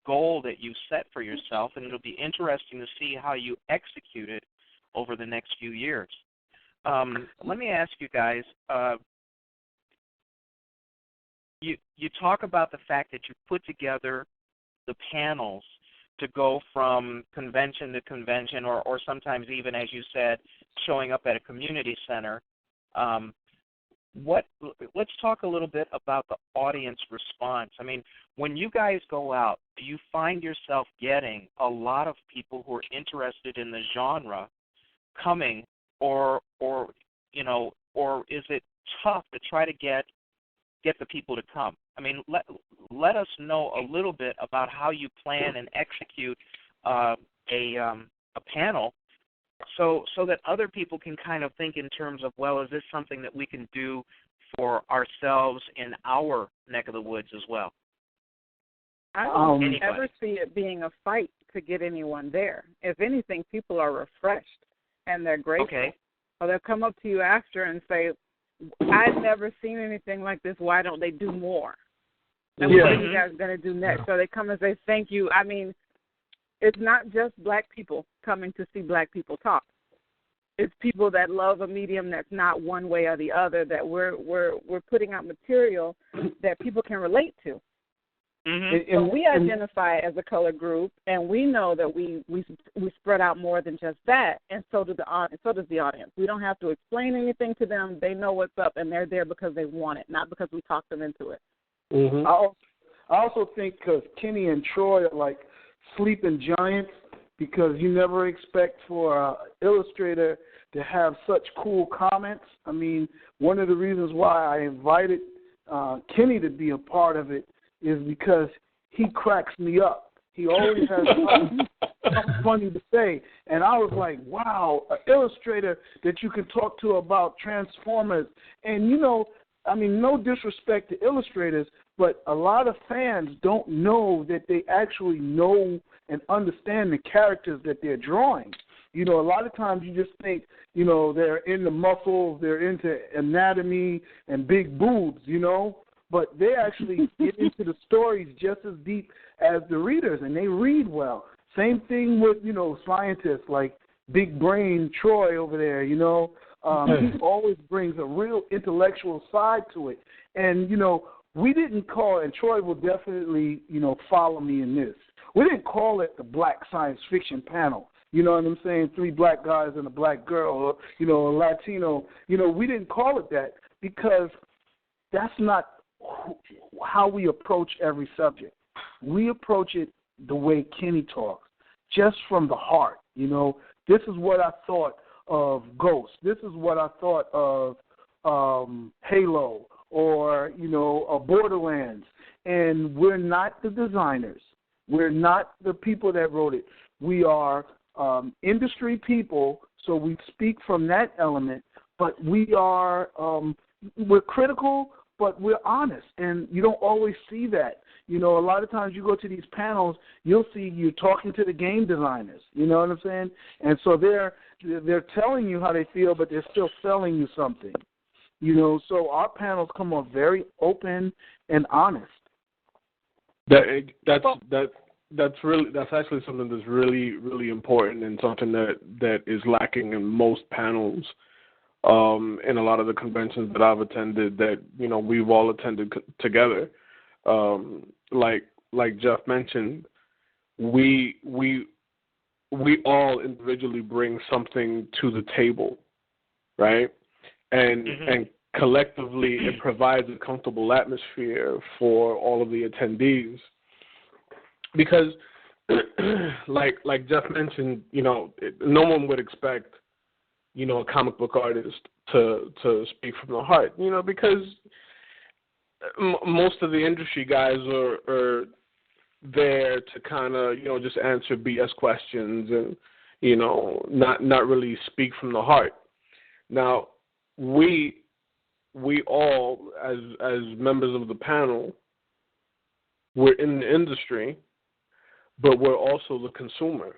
goal that you set for yourself, and it'll be interesting to see how you execute it over the next few years. Let me ask you guys. You talk about the fact that you put together the panels to go from convention to convention, or sometimes even, as you said, showing up at a community center. Let's talk a little bit about the audience response. I mean, when you guys go out, do you find yourself getting a lot of people who are interested in the genre coming, or is it tough to try to get the people to come? I mean, let us know a little bit about how you plan and execute a panel, so that other people can kind of think in terms of, well, is this something that we can do for ourselves in our neck of the woods as well?
I don't ever see it being a fight to get anyone there. If anything, people are refreshed and they're grateful.
Okay.
Or they'll come up to you after and say, I've never seen anything like this. Why don't they do more? And what are you guys going to do next? So they come and say, thank you. I mean, it's not just black people coming to see black people talk. It's people that love a medium that's not one way or the other, that we're putting out material that people can relate to. Mm-hmm. And we identify as a color group, and we know that we spread out more than just that, and so does the audience. We don't have to explain anything to them. They know what's up, and they're there because they want it, not because we talked them into it.
Mm-hmm. I also think because Kenny and Troy are like sleeping giants, because you never expect for an illustrator to have such cool comments. I mean, one of the reasons why I invited Kenny to be a part of it is because he cracks me up. He always has something funny to say. And I was like, wow, an illustrator that you can talk to about Transformers. And, no disrespect to illustrators, but a lot of fans don't know that they actually know and understand the characters that they're drawing. A lot of times you just think, they're into muscles, they're into anatomy and big boobs, but they actually get into the stories just as deep as the readers, and they read well. Same thing with, scientists like Big Brain Troy over there, he always brings a real intellectual side to it. And, we didn't call, and Troy will definitely, follow me in this, we didn't call it the Black Science Fiction Panel. You know what I'm saying? 3 black guys and a black girl, or, you know, a Latino. You know, we didn't call it that because that's not how we approach every subject. We approach it the way Kenny talks, just from the heart. You know, this is what I thought of Ghost. This is what I thought of Halo, or, you know, Borderlands. And we're not the designers. We're not the people that wrote it. We are industry people, so we speak from that element, but we are we're critical, but we're honest, and you don't always see that. You know, a lot of times you go to these panels, you'll see you're talking to the game designers. You know what I'm saying? And so they're telling you how they feel, but they're still selling you something. You know, so our panels come off very open and honest.
That's actually something that's really, really important, and something that is lacking in most panels, in a lot of the conventions that I've attended, that, you know, we've all attended together. Like Jeff mentioned, we all individually bring something to the table, right? And collectively, it provides a comfortable atmosphere for all of the attendees. Because, like Jeff mentioned, you know, no one would expect, you know, a comic book artist to speak from the heart, you know, because most of the industry guys are there to kind of, you know, just answer BS questions and, you know, not really speak from the heart. Now, we all, as members of the panel, we're in the industry, but we're also the consumer.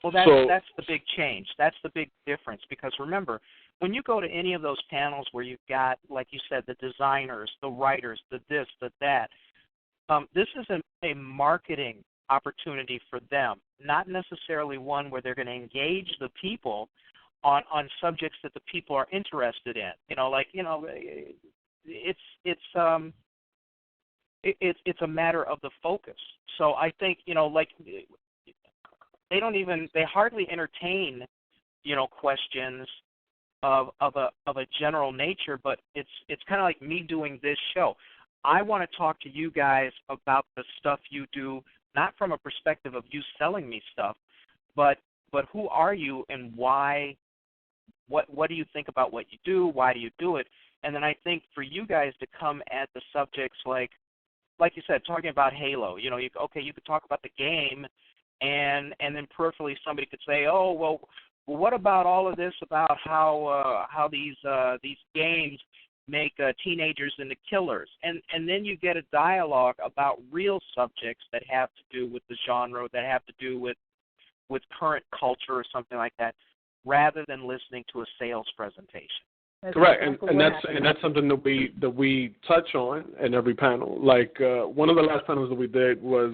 Well, that's the big change. That's the big difference, because remember, when you go to any of those panels where you've got, like you said, the designers, the writers, the this, the that, this is a marketing opportunity for them, not necessarily one where they're going to engage the people on subjects that the people are interested in. You know, like, you know, it's a matter of the focus. So I think, you know, like, they hardly entertain, you know, questions of a general nature, but it's kind of like me doing this show. I want to talk to you guys about the stuff you do, not from a perspective of you selling me stuff, but who are you and why? What do you think about what you do? Why do you do it? And then I think for you guys to come at the subjects like you said, talking about Halo, you know, you could talk about the game, and then peripherally somebody could say, oh, well, what about all of this about how these games make teenagers into killers? And then you get a dialogue about real subjects that have to do with the genre, that have to do with current culture or something like that, rather than listening to a sales presentation.
Correct, and that's something that we touch on in every panel. Like one of the last panels that we did was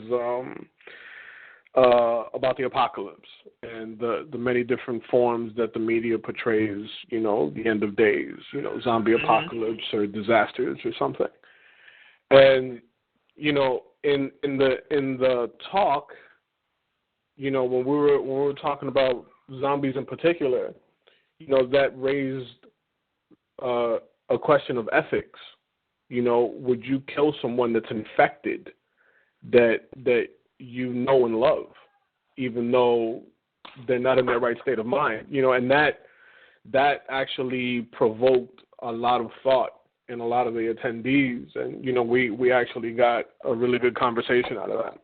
about the apocalypse and the many different forms that the media portrays. You know, the end of days, you know, zombie apocalypse or disasters or something. And you know, in the talk, you know, when we were talking about zombies in particular, you know, that raised a question of ethics. You know, would you kill someone that's infected, that you know and love, even though they're not in their right state of mind? You know, and that actually provoked a lot of thought in a lot of the attendees, and you know, we actually got a really good conversation out of that.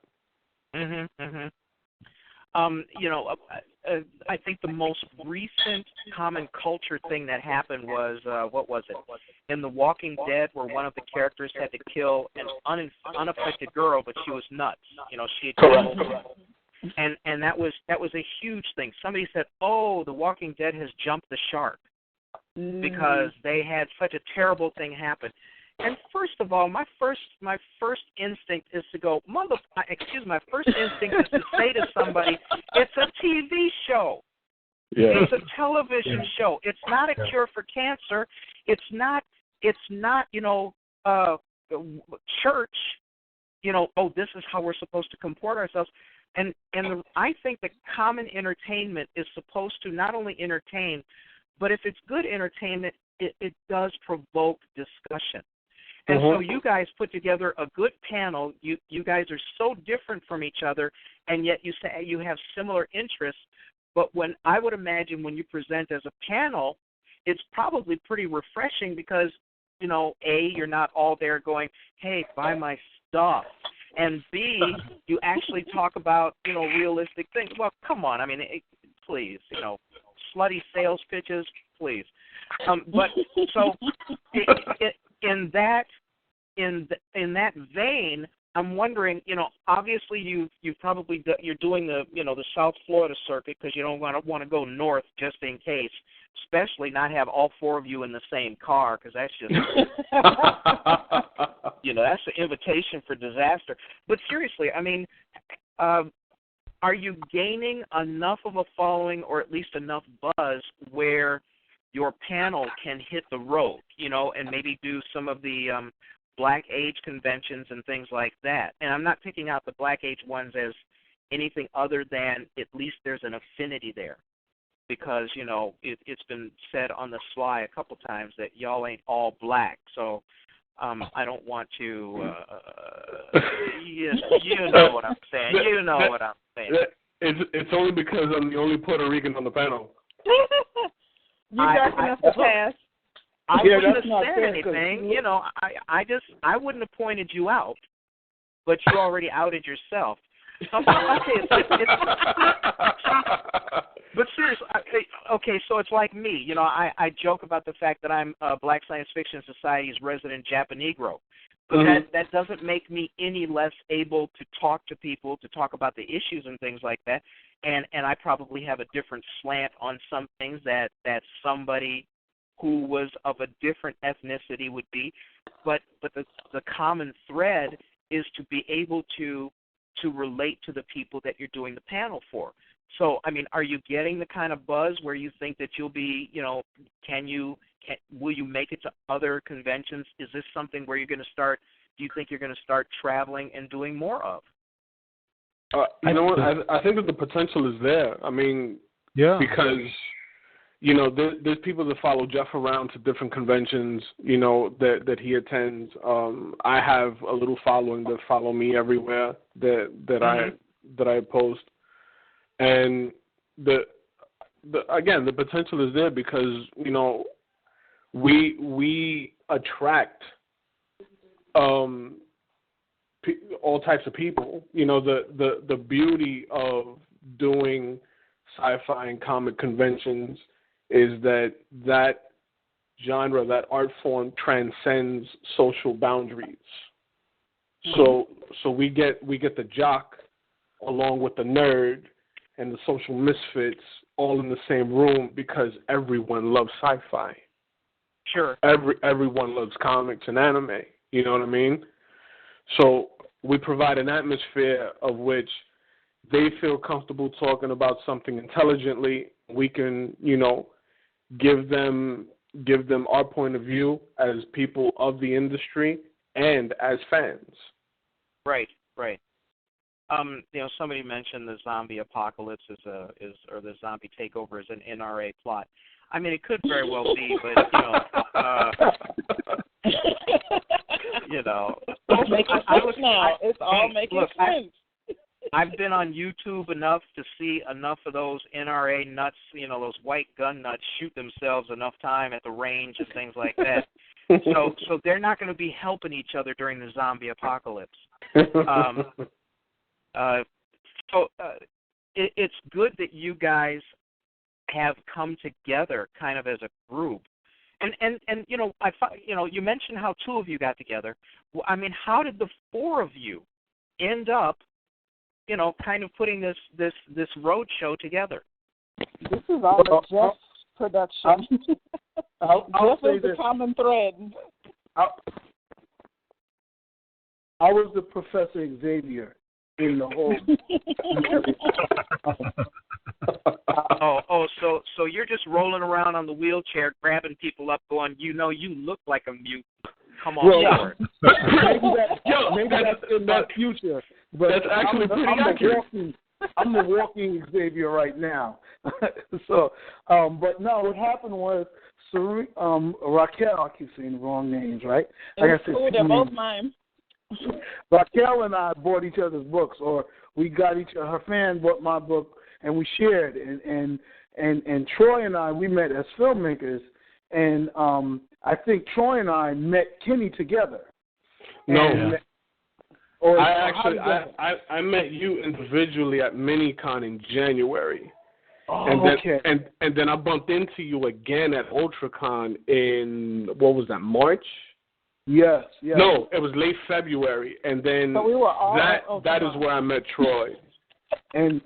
You know, I think the most recent common culture thing that happened was, what was it? In The Walking Dead, where one of the characters had to kill an unaffected girl, but she was nuts. You know, she had killed. And that was a huge thing. Somebody said, "Oh, The Walking Dead has jumped the shark because they had such a terrible thing happen." And first of all, my first instinct is to go, my first instinct is to say to somebody, it's a TV show. Yeah. It's a television show. It's not a cure for cancer. It's not, you know, church, you know, oh, this is how we're supposed to comport ourselves. I think that common entertainment is supposed to not only entertain, but if it's good entertainment, it does provoke discussion. And so you guys put together a good panel. You guys are so different from each other, and yet you say you have similar interests. But when I would imagine when you present as a panel, it's probably pretty refreshing because, you know, A, you're not all there going, hey, buy my stuff. And B, you actually talk about, you know, realistic things. Well, come on. I mean, please, you know, slutty sales pitches, please. But so in that vein, I'm wondering, you know, obviously you've probably you're doing the, you know, the South Florida circuit because you don't want to go north just in case, especially not have all four of you in the same car because that's just, you know, that's an invitation for disaster. But seriously, I mean, are you gaining enough of a following or at least enough buzz where your panel can hit the road, you know, and maybe do some of the Black Age conventions and things like that? And I'm not picking out the Black Age ones as anything other than at least there's an affinity there. Because, you know, it's been said on the sly a couple times that y'all ain't all black. So I don't want to, you know what I'm saying. You know what I'm saying.
It's only because I'm the only Puerto Rican on the panel.
You got enough to pass.
I wouldn't have said anything. You know, I wouldn't have pointed you out, but you already outed yourself. But seriously, okay, so it's like me. You know, I joke about the fact that I'm Black Science Fiction Society's resident Japanegro. But that doesn't make me any less able to talk to people, to talk about the issues and things like that. And I probably have a different slant on some things that somebody who was of a different ethnicity would be. But the common thread is to be able to relate to the people that you're doing the panel for. So, I mean, are you getting the kind of buzz where you think that you'll be, you know, will you make it to other conventions? Is this something where you're going to start, do you think you're going to start traveling and doing more of?
You know what, I think that the potential is there. I mean,
yeah,
because, you know, there's people that follow Jeff around to different conventions, you know, that he attends. I have a little following that follow me everywhere that I post. And again, the potential is there because, you know, we attract all types of people. You know, the beauty of doing sci-fi and comic conventions is that genre, that art form transcends social boundaries. So we get the jock along with the nerd and the social misfits all in the same room because everyone loves sci-fi.
Sure.
Everyone loves comics and anime. You know what I mean? So we provide an atmosphere of which they feel comfortable talking about something intelligently. We can, you know, give them our point of view as people of the industry and as fans.
Right. You know, somebody mentioned the zombie apocalypse or the zombie takeover as an NRA plot. I mean, it could very well be, but you know,
it's making sense now. It's all making sense.
I've been on YouTube enough to see enough of those NRA nuts, you know, those white gun nuts shoot themselves enough time at the range and things like that. So they're not going to be helping each other during the zombie apocalypse. It's good that you guys have come together kind of as a group. And you know, you mentioned how two of you got together. I mean, how did the four of you end up, you know, kind of putting this road show together?
This is all a Jeff production. Jeff is the common thread.
I was the Professor Xavier in the whole.
So you're just rolling around on the wheelchair, grabbing people up, going, you know, you look like a mutant. Come on forward.
Maybe that's in the future. But
that's actually pretty accurate.
I'm the walking Xavier right now. So, but no, what happened was Raquel. I keep saying the wrong names, right?
It's cool. They're both mine.
Raquel and I bought each other's books, or we got her fan bought my book, and we shared. And Troy and I, we met as filmmakers, and I think Troy and I met Kenny together.
No. I met you individually at MiniCon in January.
Oh,
and then,
okay.
And then I bumped into you again at UltraCon in, what was that, March?
Yes.
No, it was late February, and then
but we were all
that is where I met Troy.
And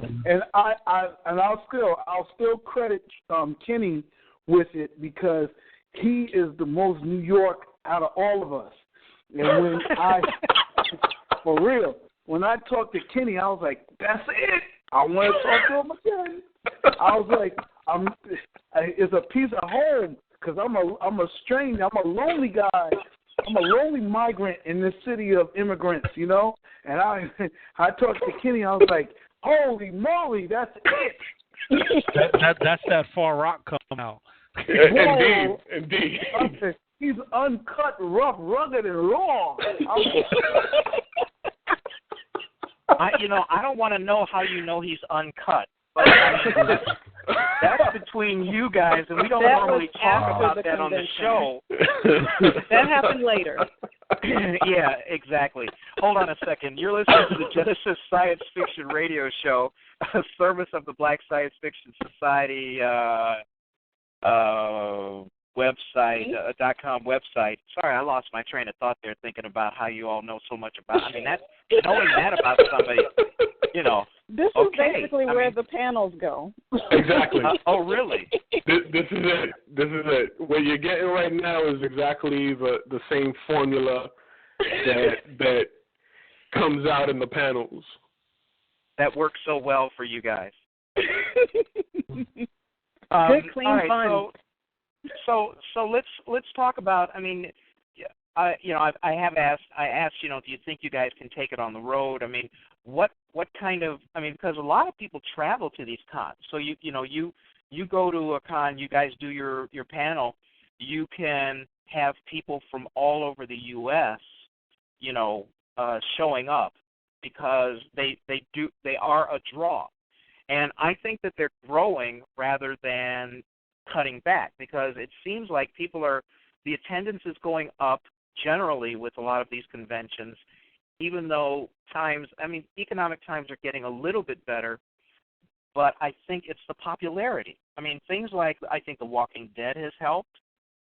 I'll still credit Kenny with it, because he is the most New York out of all of us. And when for real, when I talked to Kenny, I was like, that's it. I want to talk to him again. I was like, it's a piece of home, because I'm a stranger. I'm a lonely guy. I'm a lonely migrant in this city of immigrants, And I talked to Kenny. I was like, holy moly, that's it.
That's that far rock come out.
Indeed.
He's uncut, rough, rugged, and raw.
I don't want to know how you know he's uncut, but I mean, that's between you guys, and we don't normally talk about that on the show.
That happened later.
Yeah, exactly. Hold on a second. You're listening to the Genesis Science Fiction Radio Show, a service of the Black Science Fiction Society .com website. Sorry, I lost my train of thought there thinking about how you all know so much about. I mean, knowing that about somebody,
This is basically where the panels go.
Exactly.
Oh, really?
This is it. This is it. What you're getting right now is exactly the same formula that comes out in the panels.
That works so well for you guys.
Good, clean fun.
So let's talk about. I mean, I asked, do you think you guys can take it on the road? I mean, what kind of? I mean, because a lot of people travel to these cons. So you go to a con, you guys do your panel. You can have people from all over the U.S. Showing up, because they are a draw, and I think that they're growing rather than cutting back, because it seems like the attendance is going up generally with a lot of these conventions, even though economic times are getting a little bit better, but I think it's the popularity. I mean, things like, I think The Walking Dead has helped,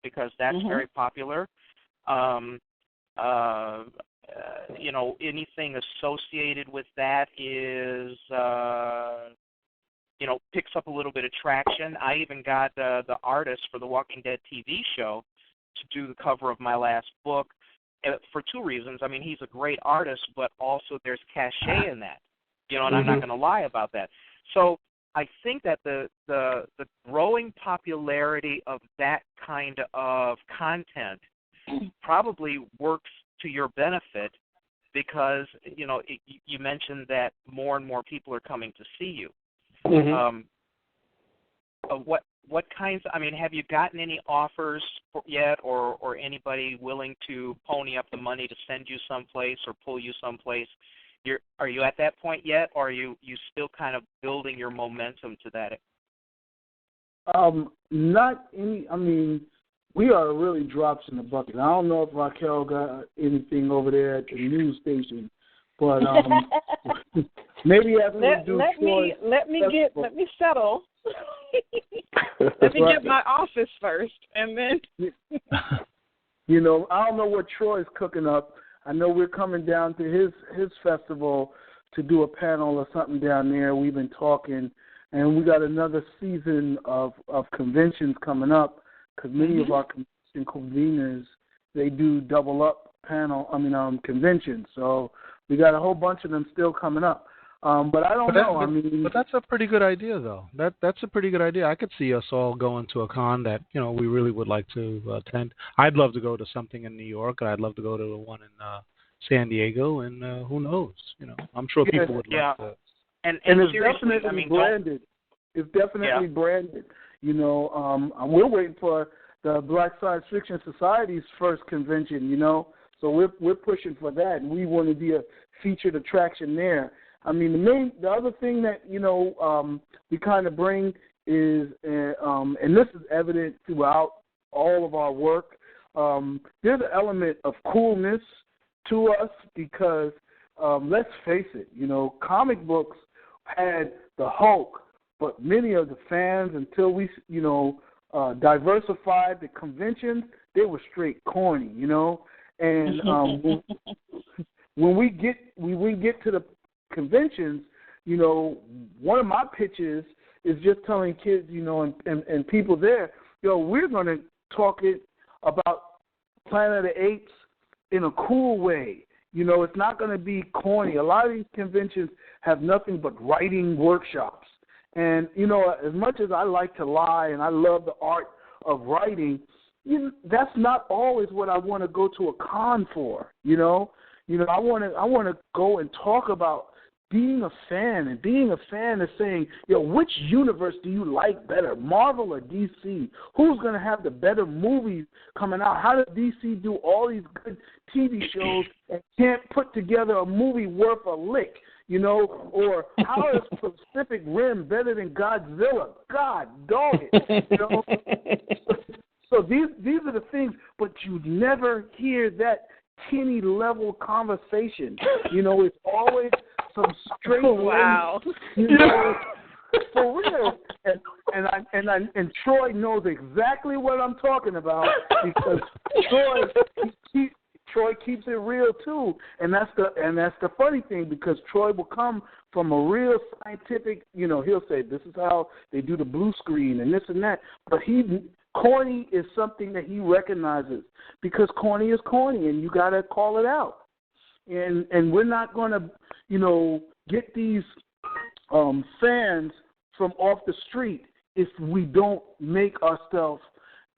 because that's very popular. Anything associated with that is, picks up a little bit of traction. I even got the artist for the Walking Dead TV show to do the cover of my last book for two reasons. I mean, he's a great artist, but also there's cachet in that, and I'm not going to lie about that. So I think that the growing popularity of that kind of content probably works to your benefit, because you mentioned that more and more people are coming to see you. What kinds? I mean, have you gotten any offers yet, or anybody willing to pony up the money to send you someplace or pull you someplace? Are you at that point yet, or are you still kind of building your momentum to that?
Not any. I mean, we are really drops in the bucket. I don't know if Raquel got anything over there at the news station, but maybe after we do
let me settle. Let me get my office first, and then.
I don't know what Troy's cooking up. I know we're coming down to his festival to do a panel or something down there. We've been talking, and we got another season of conventions coming up, because many of our convention conveners, they do double up conventions. So we got a whole bunch of them still coming up. But I don't know.
But that's a pretty good idea, though. That's a pretty good idea. I could see us all going to a con that we really would like to attend. I'd love to go to something in New York. I'd love to go to one in San Diego, and who knows? I'm sure people would love to.
And
it's
seriously,
definitely
I mean,
branded. It's definitely branded. You know, we're waiting for the Black Science Fiction Society's first convention. You know, so we're pushing for that, and we want to be a featured attraction there. I mean, the other thing that we kind of bring is, and this is evident throughout all of our work. There's an element of coolness to us because let's face it, comic books had the Hulk, but many of the fans, until we diversified the conventions, they were straight corny, And when we get to the conventions, one of my pitches is just telling kids, and people there, we're going to talk about Planet of the Apes in a cool way. It's not going to be corny. A lot of these conventions have nothing but writing workshops. And, as much as I like to lie and I love the art of writing, that's not always what I want to go to a con for, I want to go and talk about being a fan, and being a fan is saying, which universe do you like better, Marvel or DC? Who's going to have the better movies coming out? How does DC do all these good TV shows and can't put together a movie worth a lick? Or how is Pacific Rim better than Godzilla? God dog it. So these are the things, but you never hear that tinny level conversation. It's always some straight.
Wow.
For real. And Troy knows exactly what I'm talking about because Troy keeps it real too, and that's the funny thing, because Troy will come from a real scientific. He'll say this is how they do the blue screen and this and that, but corny is something that he recognizes, because corny is corny, and you got to call it out. And we're not going to, get these fans from off the street if we don't make ourselves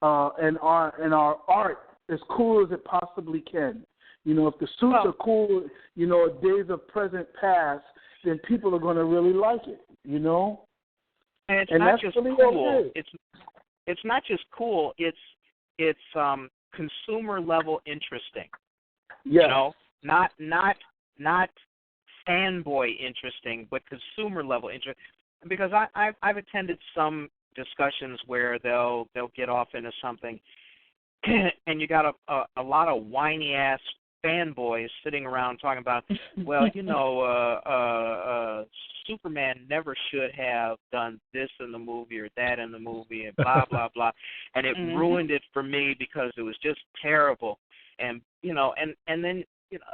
and our art as cool as it possibly can. If the suits are cool, days of present past, then people are going to really like it.
And it's not just really cool. It's not just cool. It's consumer level interesting.
Yeah.
Not fanboy interesting, but consumer level interest. Because I've attended some discussions where they'll get off into something, and you got a lot of whiny ass fanboys sitting around talking about, well, Superman never should have done this in the movie or that in the movie, and blah blah blah, and it ruined it for me because it was just terrible. And and then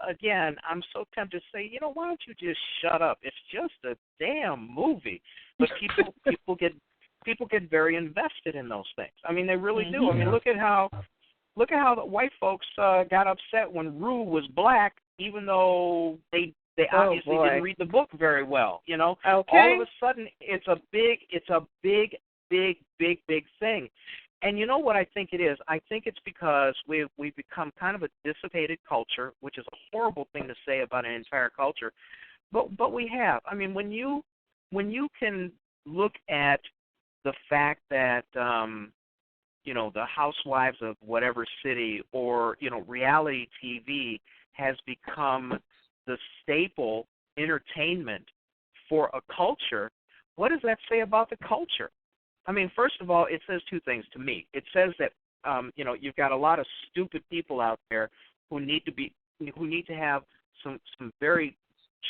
again, I'm so tempted to say, why don't you just shut up? It's just a damn movie. But people get very invested in those things. I mean, they really do. I mean, look at how the white folks got upset when Rue was black, even though they obviously didn't read the book very well.
Okay.
All of a sudden, it's a big thing. And you know what I think it is? I think it's because we've become kind of a dissipated culture, which is a horrible thing to say about an entire culture, but we have. I mean, when you can look at the fact that the housewives of whatever city, or reality TV has become the staple entertainment for a culture, what does that say about the culture? I mean, first of all, it says two things to me. It says that you've got a lot of stupid people out there who need to have some very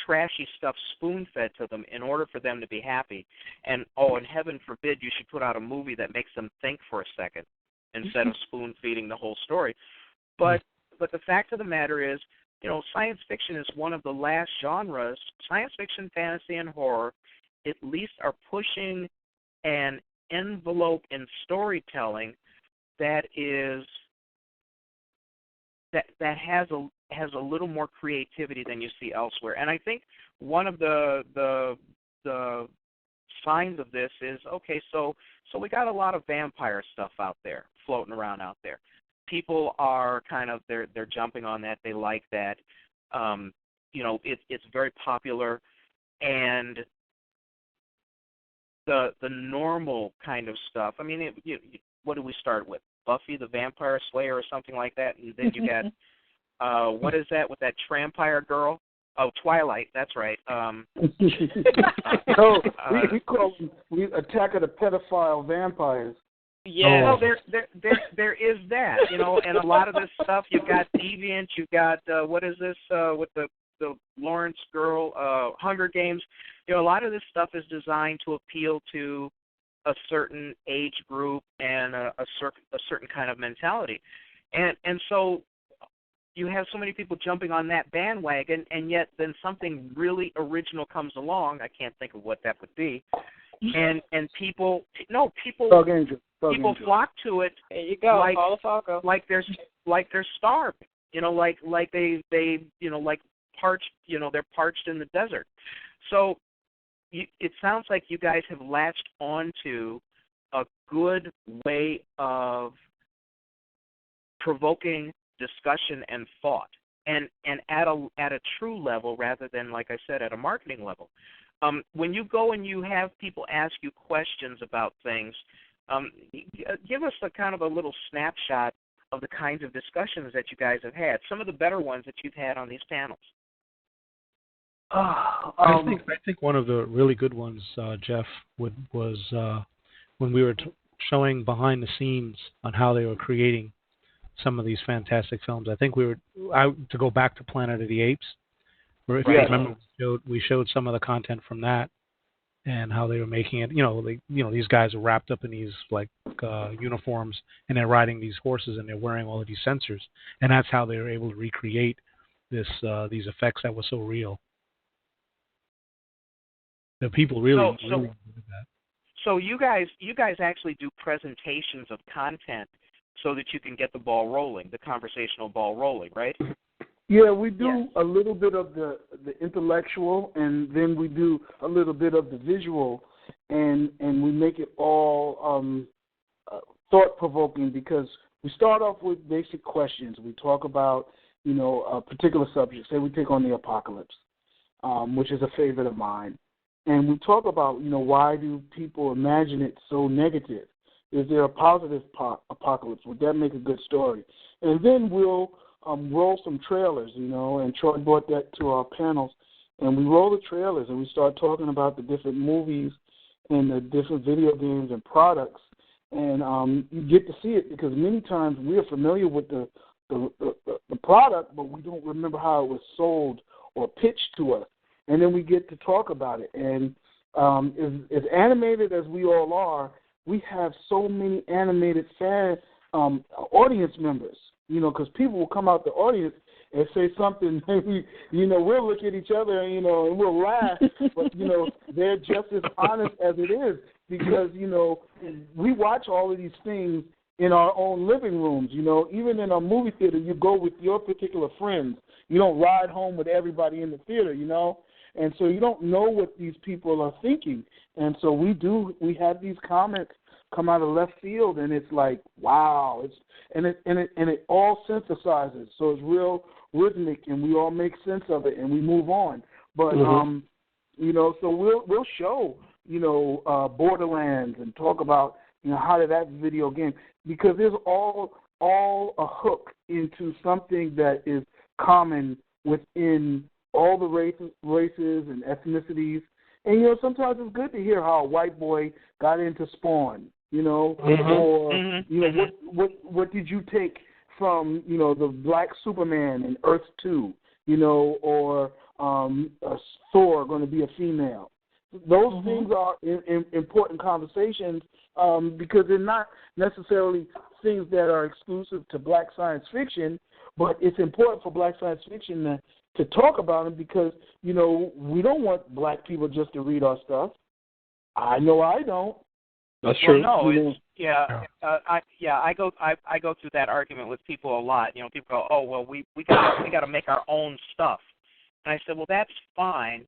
trashy stuff spoon-fed to them in order for them to be happy. And heaven forbid you should put out a movie that makes them think for a second instead of spoon-feeding the whole story. But the fact of the matter is, science fiction is one of the last genres. Science fiction, fantasy, and horror at least are pushing an envelope in storytelling that has a little more creativity than you see elsewhere. And I think one of the signs of this is, okay, so we got a lot of vampire stuff out there, floating around out there. People are kind of they're jumping on that. They like that. It's very popular, and the normal kind of stuff. I mean, what do we start with? Buffy the Vampire Slayer or something like that, and then you got what is that with that Trampire girl? Oh, Twilight. That's right.
No, we Attack of the Pedophile Vampires.
Yeah, no, there is that, you know, and a lot of this stuff. You've got Deviant. You've got what is this with the Lawrence girl? Hunger Games. You know, a lot of this stuff is designed to appeal to a certain age group and a certain kind of mentality, and so you have so many people jumping on that bandwagon, and yet then something really original comes along. I can't think of what that would be, and people flock to it.
There you go,
like they're starved, you know, like they you know, like parched, you know, they're parched in the desert. So it sounds like you guys have latched onto a good way of provoking discussion and thought, and at a true level rather than, like I said, at a marketing level. When you go and you have people ask you questions about things, give us a kind of a little snapshot of the kinds of discussions that you guys have had, some of the better ones that you've had on these panels.
I think one of the really good ones, Jeff, was when we were showing behind the scenes on how they were creating some of these fantastic films. I think we were to go back to Planet of the Apes, where if you remember, we showed some of the content from that and how they were making it. You know, these guys are wrapped up in these like uniforms, and they're riding these horses, and they're wearing all of these sensors, and that's how they were able to recreate these effects that were so real. The people really enjoyed that.
So you guys actually do presentations of content so that you can get the ball rolling, the conversational ball rolling, right?
Yeah, we do a little bit of the intellectual, and then we do a little bit of the visual, and we make it all thought-provoking, because we start off with basic questions. We talk about, you know, a particular subject. Say we take on the apocalypse, which is a favorite of mine. And we talk about, you know, why do people imagine it so negative? Is there a positive apocalypse? Would that make a good story? And then we'll roll some trailers, you know, and Troy brought that to our panels. And we roll the trailers, and we start talking about the different movies and the different video games and products. And you get to see it, because many times we are familiar with the product, but we don't remember how it was sold or pitched to us. And then we get to talk about it. And as animated as we all are, we have so many animated fan audience members, you know, because people will come out the audience and say something, and we'll look at each other, and we'll laugh, but, they're just as honest as it is, because, we watch all of these things in our own living rooms, even in a movie theater, you go with your particular friends. You don't ride home with everybody in the theater, and so you don't know what these people are thinking. And so we have these comments come out of left field, and it's like, wow, it all synthesizes, so it's real rhythmic, and we all make sense of it, and we move on. But so we'll show Borderlands and talk about how did that video game, because there's all a hook into something that is common within all the races and ethnicities. And, sometimes it's good to hear how a white boy got into Spawn, or, what did you take from, the Black Superman in Earth 2, or Thor going to be a female. Those things are important conversations because they're not necessarily things that are exclusive to black science fiction, but it's important for black science fiction to talk about them because, we don't want black people just to read our stuff. I know I don't.
That's true.
Well, no, I go through that argument with people a lot. People go, "Oh, well, we got to make our own stuff," and I said, "Well, that's fine,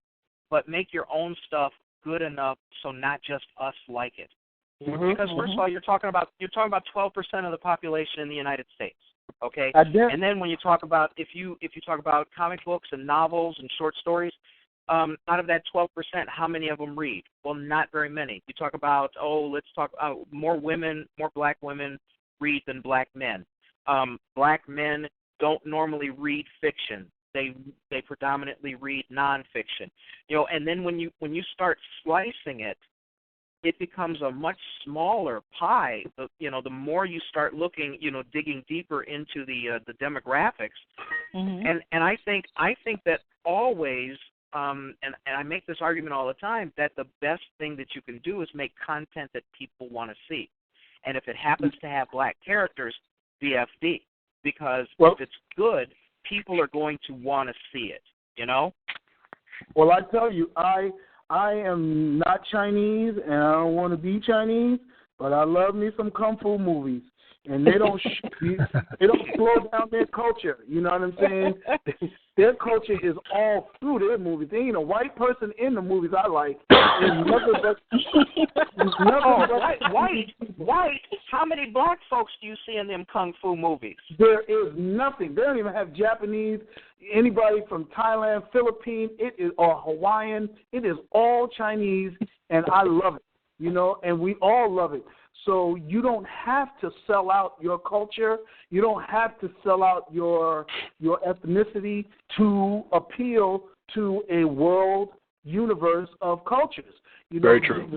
but make your own stuff good enough so not just us like it." Because first of all, you're talking about 12% of the population in the United States. Okay, and then when you talk about if you talk about comic books and novels and short stories, out of that 12%, how many of them read? Well, not very many. You talk about, let's talk more black women read than black men. Black men don't normally read fiction. They predominantly read nonfiction. And then when you start slicing it, it becomes a much smaller pie. The more you start looking, digging deeper into the demographics, and I think that always, and I make this argument all the time, that the best thing that you can do is make content that people want to see, and if it happens to have black characters, BFD, because if it's good, people are going to want to see it.
Well, I tell you, I am not Chinese, and I don't want to be Chinese, but I love me some kung fu movies, and they don't slow down their culture. You know what I'm saying? Their culture is all through their movies. There ain't a white person in the movies I like.
White. How many black folks do you see in them kung fu movies?
There is nothing. They don't even have Japanese. Anybody from Thailand, Philippines, or Hawaiian. It is all Chinese, and I love it. And we all love it. So you don't have to sell out your culture. You don't have to sell out your ethnicity to appeal to a world universe of cultures.
Very true.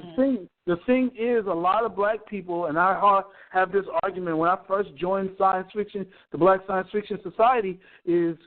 The thing is, a lot of black people, and I have this argument when I first joined science fiction, the Black Science Fiction Society, is,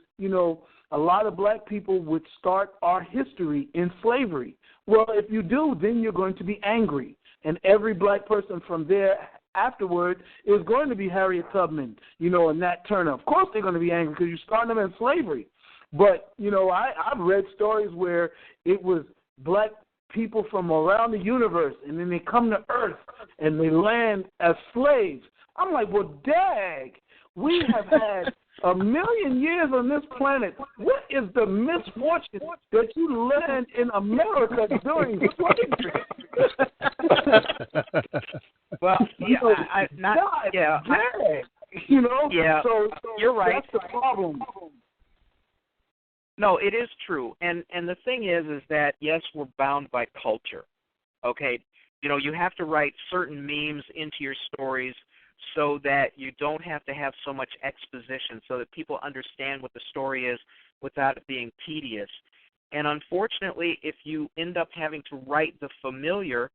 a lot of black people would start our history in slavery. Well, if you do, then you're going to be angry. And every black person from there afterward is going to be Harriet Tubman, and Nat Turner. Of course they're going to be angry because you started them in slavery. But, I've read stories where it was black people from around the universe, and then they come to Earth, and they land as slaves. I'm like, well, dag, we have had 1,000,000 years on this planet. What is the misfortune that you land in America during slavery?
Well, yeah,
Yeah. So
you're right.
That's the problem.
No, it is true, and the thing is that yes, we're bound by culture. Okay, you have to write certain memes into your stories so that you don't have to have so much exposition, so that people understand what the story is without it being tedious. And unfortunately, if you end up having to write the familiar,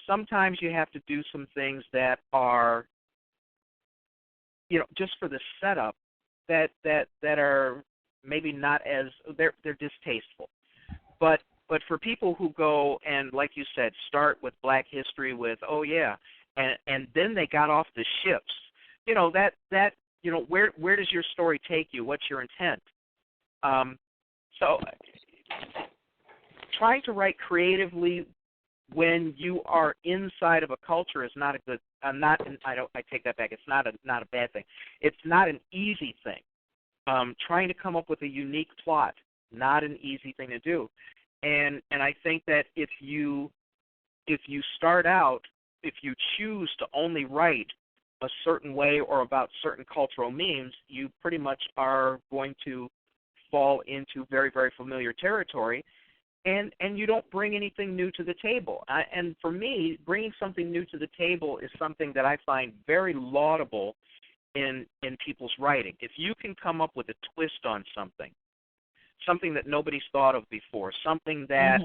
sometimes you have to do some things that are, just for the setup, that are maybe not as they're distasteful. But for people who go and, like you said, start with Black history with and then they got off the ships, where does your story take you? What's your intent? So trying to write creatively when you are inside of a culture is not a good. I take that back. It's not a bad thing. It's not an easy thing. Trying to come up with a unique plot, not an easy thing to do. And I think that if you start out, if you choose to only write a certain way or about certain cultural memes, you pretty much are going to fall into very, very familiar territory, and you don't bring anything new to the table. And for me, bringing something new to the table is something that I find very laudable in people's writing. If you can come up with a twist on something that nobody's thought of before, something that,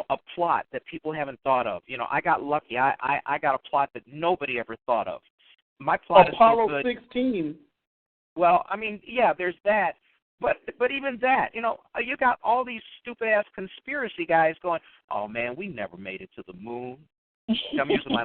a plot that people haven't thought of. I got lucky. I got a plot that nobody ever thought of. My plot
Apollo
is so good.
16.
Well, I mean, yeah, there's that. But even that, you got all these stupid-ass conspiracy guys going, oh, man, we never made it to the moon. I'm using my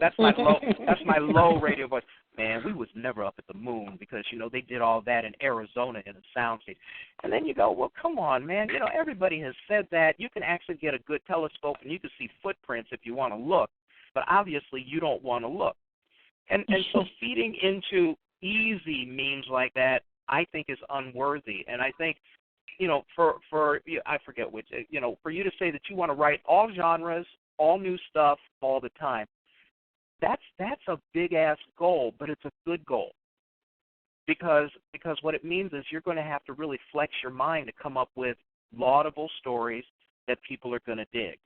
that's my low radio voice. Man, we was never up at the moon because they did all that in Arizona in a soundstage. And then you go, well, come on, man. Everybody has said that. You can actually get a good telescope and you can see footprints if you want to look, but obviously you don't want to look. And so feeding into easy memes like that, I think, is unworthy. And I think, for I forget which, for you to say that you want to write all genres, all new stuff all the time, that's a big-ass goal, but it's a good goal. Because what it means is you're going to have to really flex your mind to come up with laudable stories that people are going to dig.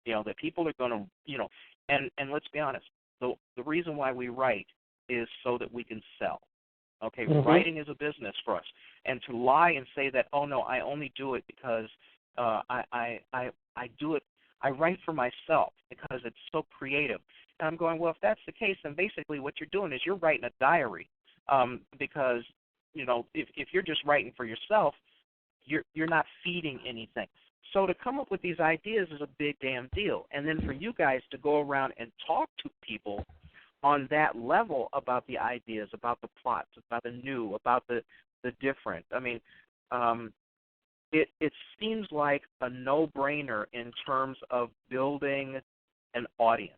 That people are going to, and let's be honest, the reason why we write is so that we can sell. Okay, writing is a business for us. And to lie and say that, oh no, I only do it because I do it, I write for myself because it's so creative. And I'm going, well, if that's the case, then basically what you're doing is you're writing a diary, because if you're just writing for yourself, you're not feeding anything. So to come up with these ideas is a big damn deal. And then for you guys to go around and talk to people on that level about the ideas, about the plots, about the new, about the different. I mean, it seems like a no-brainer in terms of building an audience.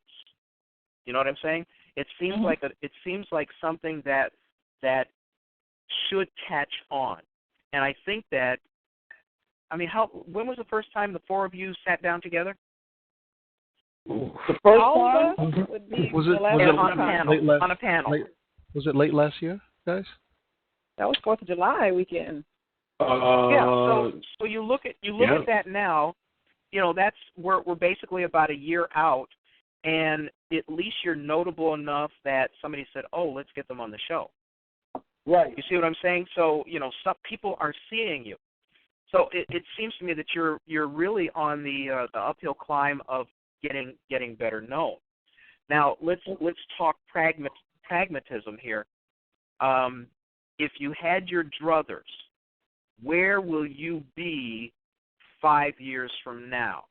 You know what I'm saying? It seems like something that should catch on. And I think that, when was the first time the four of you sat down together?
The first time
would be
was it
on a panel.
Was it late last year, guys?
That was 4th of July weekend.
So you look at that now. We're basically about a year out, and at least you're notable enough that somebody said, "Oh, let's get them on the show."
Right.
You see what I'm saying? So some people are seeing you. So it seems to me that you're really on the uphill climb of getting better known. Now let's talk pragmatism here. If you had your druthers, where will you be 5 years from now?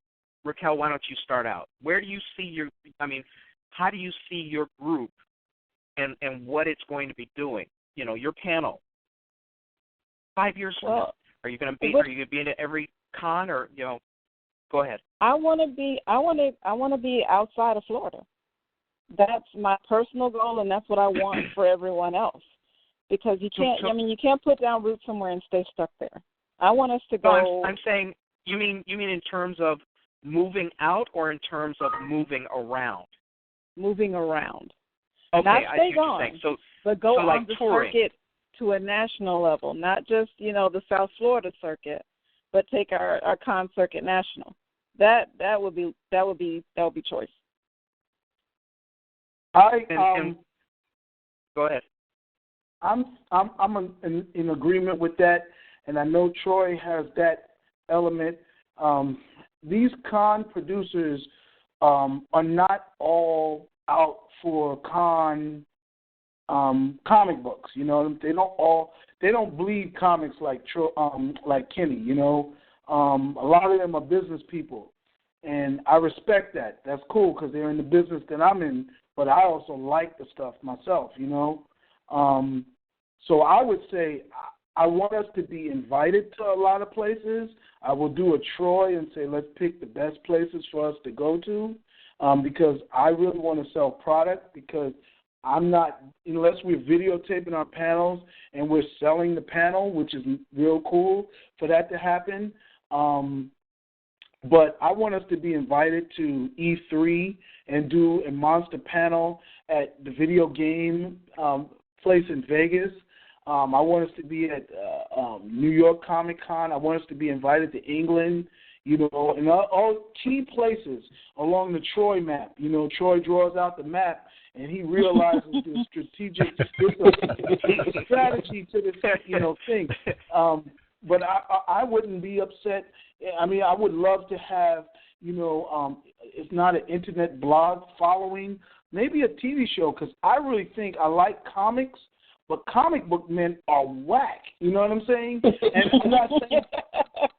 Raquel, why don't you start out? Where do you see how do you see your group and what it's going to be doing? Your panel. 5 years from now, are you going to be in every con, or Go ahead.
I want to be outside of Florida. That's my personal goal, and that's what I want for everyone else. Because you can't put down roots somewhere and stay stuck there. I want us to go.
No, I'm saying, you mean in terms of moving out, or in terms of moving around?
Moving around.
Okay,
not
I
stay
see what
gone,
you're saying. So,
but go on
like
the
touring.
circuit to a national level, not just the South Florida circuit, but take our con circuit national. That would be choice.
Go ahead.
I'm in agreement with that, and I know Troy has that element. These con producers are not all out for con comic books. They don't bleed comics like Kenny. A lot of them are business people, and I respect that. That's cool because they're in the business that I'm in, but I also like the stuff myself, So I would say I want us to be invited to a lot of places. I will do a Troy and say, let's pick the best places for us to go to, because I really want to sell product, because I'm not, unless we're videotaping our panels and we're selling the panel, which is real cool for that to happen. But I want us to be invited to E3 and do a monster panel at the video game place in Vegas. I want us to be at New York Comic Con. I want us to be invited to England, and all key places along the Troy map. Troy draws out the map, and he realizes the strategic strategy to this, thing. But I wouldn't be upset. I would love to have, it's not an internet blog following, maybe a TV show, because I really think I like comics, but comic book men are whack. You know what I'm saying? And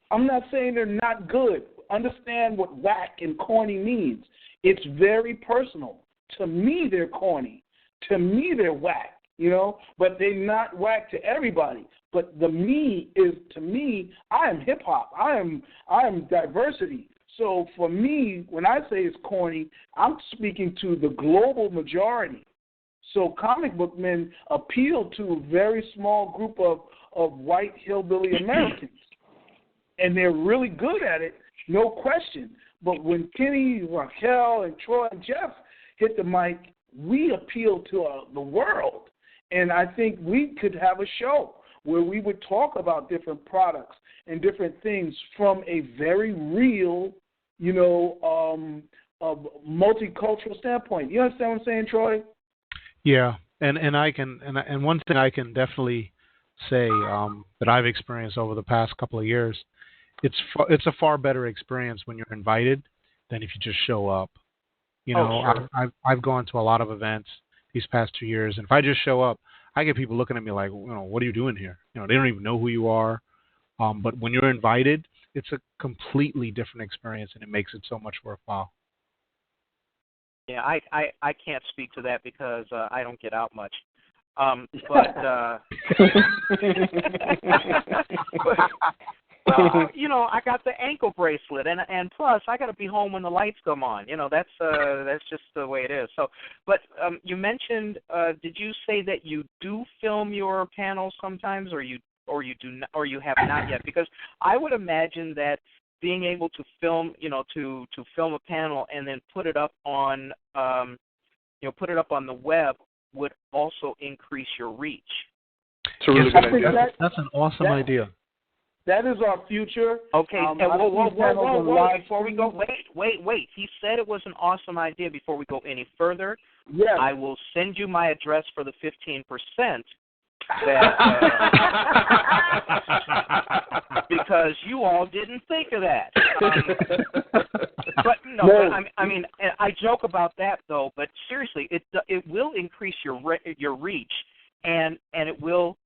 I'm not saying they're not good. Understand what whack and corny means. It's very personal. To me, they're corny. To me, they're whack. But they're not whack to everybody. But the me is, to me, I am hip hop. I am diversity. So for me, when I say it's corny, I'm speaking to the global majority. So comic book men appeal to a very small group of white hillbilly Americans. And they're really good at it, no question. But when Kenny, Raquel, and Troy and Jeff hit the mic, we appeal to the world. And I think we could have a show. where we would talk about different products and different things from a very real, multicultural standpoint. You understand what I'm saying, Troy?
Yeah, and one thing I can definitely say that I've experienced over the past couple of years, it's a far better experience when you're invited than if you just show up.
Sure.
I've gone to a lot of events these past 2 years, and if I just show up, I get people looking at me like, what are you doing here? They don't even know who you are. But when you're invited, it's a completely different experience, and it makes it so much worthwhile.
Yeah, I can't speak to that because I don't get out much. I got the ankle bracelet, and plus I got to be home when the lights come on. That's just the way it is. So, but you mentioned, did you say that you do film your panels sometimes, or you do not, or you have not yet? Because I would imagine that being able to film, to film a panel and then put it up on, the web would also increase your reach.
It's a really good idea.
That's an awesome idea.
That is our future.
Okay, whoa, before we go, wait. He said it was an awesome idea. Before we go any further,
yes.
I will send you my address for the 15%. Because you all didn't think of that. But I mean, I joke about that though. But seriously, it will increase your reach, and it will,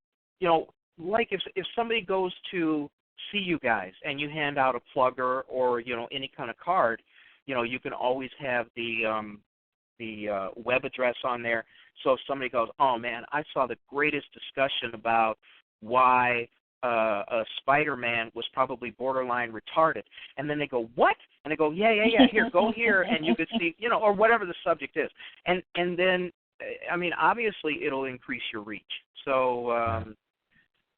like if somebody goes to see you guys and you hand out a plugger or any kind of card, you can always have the web address on there. So if somebody goes, oh man, I saw the greatest discussion about why a Spider-Man was probably borderline retarded, and then they go, what? And they go, yeah, here, go here, and you could see, or whatever the subject is, and then, I mean, obviously it'll increase your reach. So,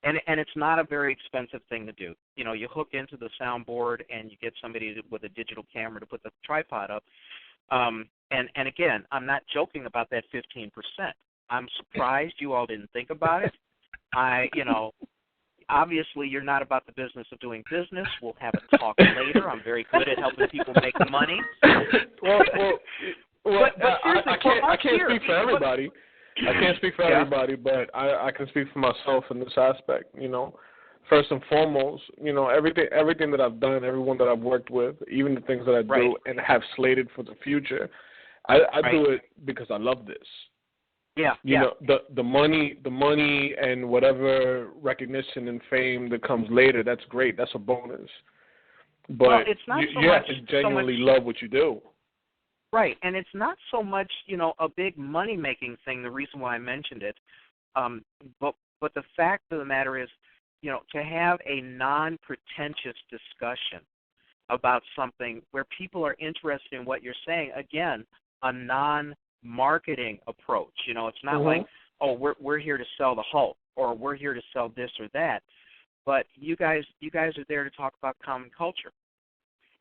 and it's not a very expensive thing to do. You hook into the soundboard and you get somebody with a digital camera to put the tripod up. And again, I'm not joking about that 15%. I'm surprised you all didn't think about it. Obviously you're not about the business of doing business. We'll have a talk later. I'm very good at helping people make money.
Well,
but seriously,
I can't speak for everybody. I can't speak for everybody, but I can speak for myself in this aspect. First and foremost, everything that I've done, everyone that I've worked with, even the things that I do and have slated for the future, I do it because I love this.
Yeah.
The money and whatever recognition and fame that comes later, that's great. That's a bonus. But
it's not
you have to genuinely love what you do.
Right, and it's not so much, a big money-making thing, the reason why I mentioned it, but the fact of the matter is, to have a non-pretentious discussion about something where people are interested in what you're saying, again, a non-marketing approach. It's not like, oh, we're here to sell the Hulk, or we're here to sell this or that, but you guys are there to talk about common culture.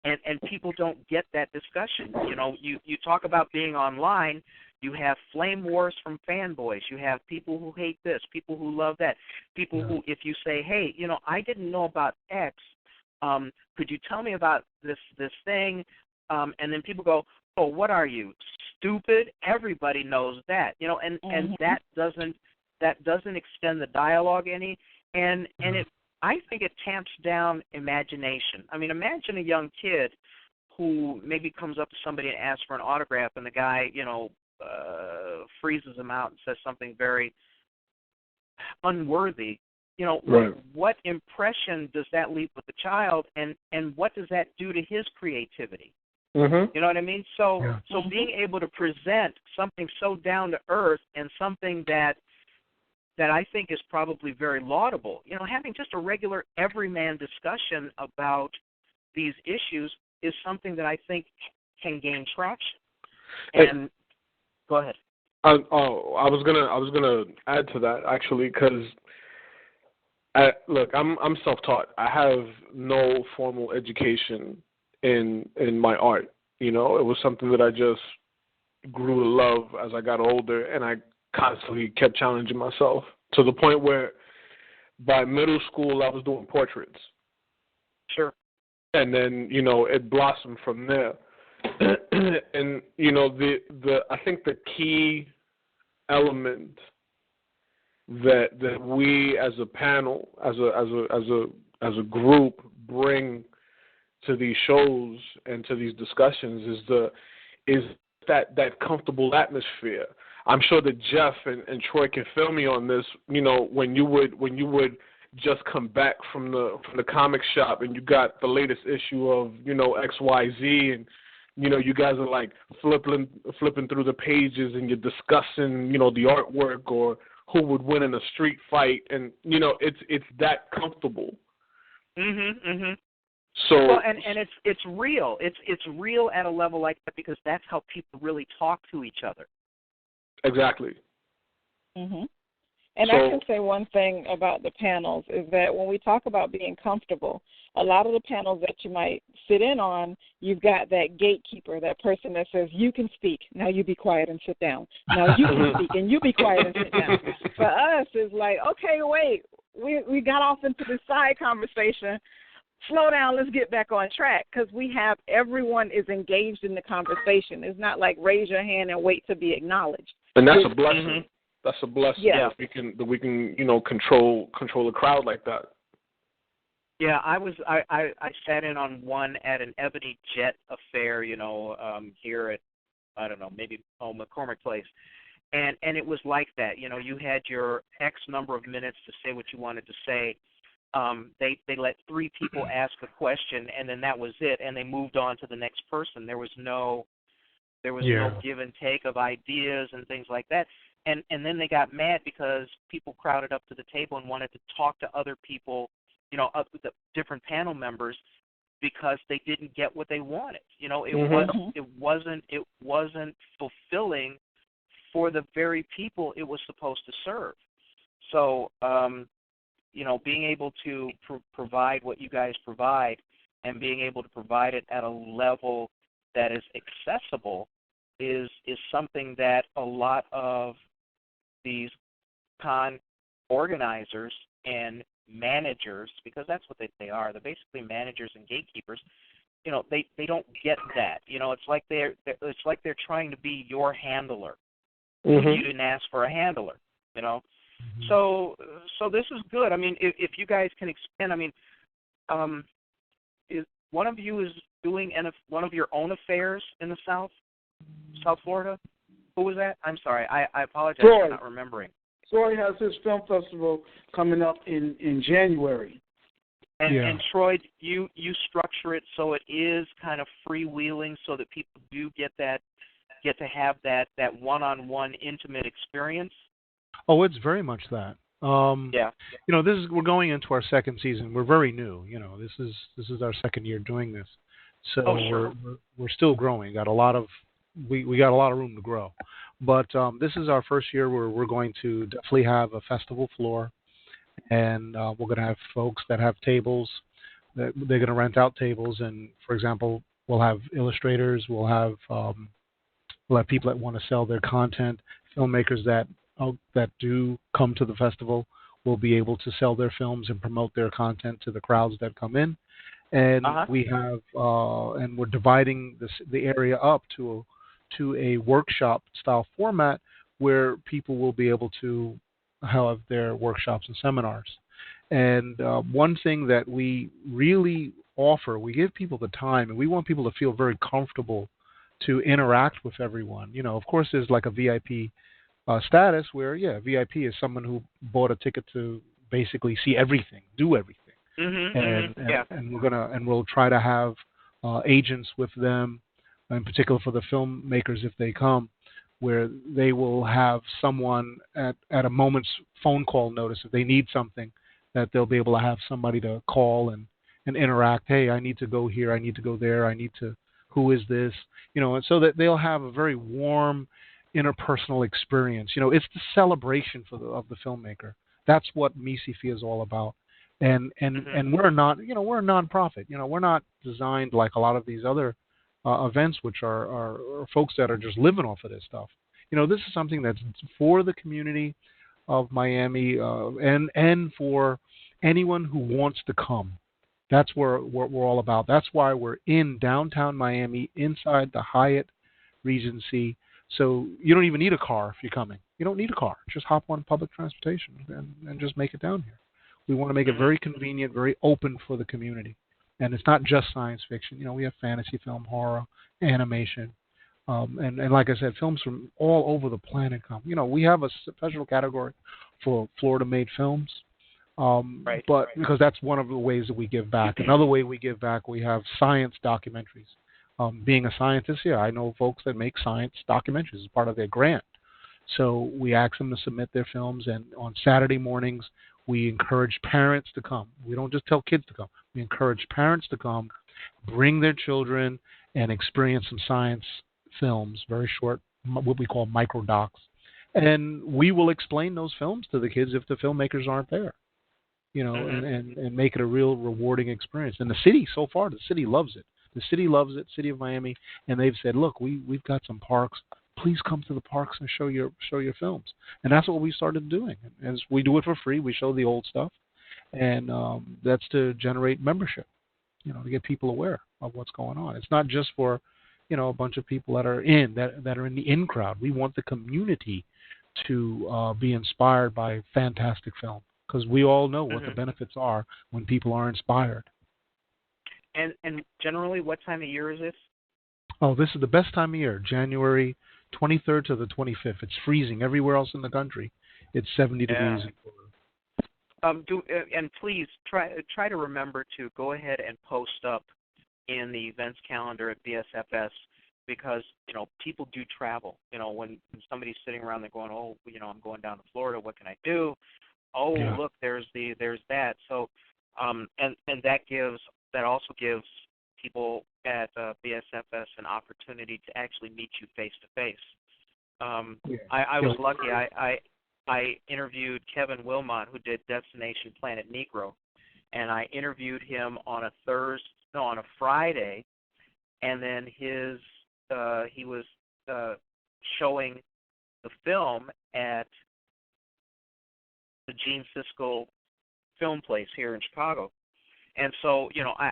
And people don't get that discussion. You talk about being online, you have flame wars from fanboys. You have people who hate this, people who love that, people who, if you say, hey, I didn't know about X, could you tell me about this thing? And then people go, oh, what are you, stupid? Everybody knows that. And that doesn't extend the dialogue any, and it, I think it tamps down imagination. I mean, imagine a young kid who maybe comes up to somebody and asks for an autograph, and the guy, freezes him out and says something very unworthy. What impression does that leave with the child, and what does that do to his creativity?
Mm-hmm.
You know what I mean? So being able to present something so down to earth and something that I think is probably very laudable. Having just a regular everyman discussion about these issues is something that I think can gain traction. And go ahead.
I was gonna add to that actually, because look, I'm self-taught. I have no formal education in my art. It was something that I just grew to love as I got older, and I constantly kept challenging myself to the point where by middle school, I was doing portraits.
Sure.
And then, it blossomed from there. And, I think the key element that we as a panel, as a group bring to these shows and to these discussions is that comfortable atmosphere. I'm sure that Jeff and Troy can fill me on this. When you would just come back from the comic shop and you got the latest issue of XYZ, and you guys are like flipping through the pages and you're discussing the artwork or who would win in a street fight, and it's that comfortable.
Mhm.
So
well, and it's real. It's real at a level like that because that's how people really talk to each other.
Exactly.
Mhm. And I can say one thing about the panels is that when we talk about being comfortable, a lot of the panels that you might sit in on, you've got that gatekeeper, that person that says, you can speak, now you be quiet and sit down. Now you can speak and you be quiet and sit down. For us, it's like, okay, wait, we got off into this side conversation. Slow down, let's get back on track, because everyone is engaged in the conversation. It's not like raise your hand and wait to be acknowledged.
And that's a blessing.
Mm-hmm.
That's a blessing
yeah.
that we can control a crowd like that.
Yeah, I sat in on one at an Ebony Jet affair, here at, I don't know, maybe McCormick Place. And it was like that. You had your X number of minutes to say what you wanted to say. They let 3 people ask a question, and then that was it, and they moved on to the next person. There was no give and take of ideas and things like that. And then they got mad because people crowded up to the table and wanted to talk to other people, the different panel members, because they didn't get what they wanted. It wasn't fulfilling for the very people it was supposed to serve. So, being able to provide what you guys provide and being able to provide it at a level that is accessible is something that a lot of these con organizers and managers, because that's what they are. They're basically managers and gatekeepers. They don't get that. It's like they're trying to be your handler.
Mm-hmm.
You didn't ask for a handler. Mm-hmm. So this is good. I mean, if you guys can expand. I mean, is one of you is doing one of your own affairs in the South Florida? Who was that? I'm sorry. I apologize for not remembering.
Troy has his film festival coming up in January.
And Troy, you structure it so it is kind of freewheeling, so that people do get to have that one-on-one intimate experience.
Oh, it's very much that. We're going into our second season. We're very new. This is our second year doing this, so we're still growing. We got a lot of room to grow. But this is our first year where we're going to definitely have a festival floor, and we're going to have folks that have tables. They're going to rent out tables, and for example, we'll have illustrators. We'll have people that want to sell their content. Filmmakers that do come to the festival will be able to sell their films and promote their content to the crowds that come in. And we have and we're dividing the area up to a workshop style format where people will be able to have their workshops and seminars. And one thing that we really offer, we give people the time, and we want people to feel very comfortable to interact with everyone. Of course, there's like a VIP status where, VIP is someone who bought a ticket to basically see everything, do everything. And we'll try to have agents with them, in particular for the filmmakers if they come, where they will have someone at a moment's phone call notice if they need something, that they'll be able to have somebody to call and interact. Hey, I need to go here, I need to go there, who is this? And so that they'll have a very warm interpersonal experience. It's the celebration of the filmmaker. That's what SCI-FI is all about. And we're not, we're a nonprofit. We're not designed like a lot of these other events, which are folks that are just living off of this stuff. This is something that's for the community. of Miami, and for anyone who wants to come. That's where what we're all about. That's why we're in downtown Miami, inside the Hyatt Regency. So you don't even need a car if you're coming. You don't need a car. Just hop on public transportation and just make it down here. We want to make it very convenient, very open for the community. And it's not just science fiction. We have fantasy film, horror, animation, and like I said, films from all over the planet come. We have a special category for Florida-made films. But because that's one of the ways that we give back. Another way we give back, we have science documentaries. Being a scientist here, I know folks that make science documentaries as part of their grant. So we ask them to submit their films, and on Saturday mornings, we encourage parents to come. We don't just tell kids to come. We encourage parents to come, bring their children, and experience some science films, very short, what we call micro docs. And we will explain those films to the kids if the filmmakers aren't there. And make it a real rewarding experience. And the city, so far, the city loves it. The city loves it, City of Miami, and they've said, look, we've got some parks. Please come to the parks and show your films. And that's what we started doing. As we do it for free, we show the old stuff, and that's to generate membership, to get people aware of what's going on. It's not just for, a bunch of people that are in the in crowd. We want the community to be inspired by fantastic film. Because we all know what the benefits are when people are inspired.
And generally, what time of year is this?
Oh, this is the best time of year, January 23rd to the 25th. It's freezing everywhere else in the country. It's 70 degrees in Florida.
And please try to remember to go ahead and post up in the events calendar at BSFS, because people do travel. When somebody's sitting around, they're going, oh, I'm going down to Florida. What can I do? Oh, yeah. Look, there's that. So, and that also gives people at BSFS an opportunity to actually meet you face to face. I was lucky. I interviewed Kevin Wilmot, who did Destination Planet Negro, and I interviewed him on a Friday, and then he was showing the film at the Gene Siskel film place here in Chicago. And so,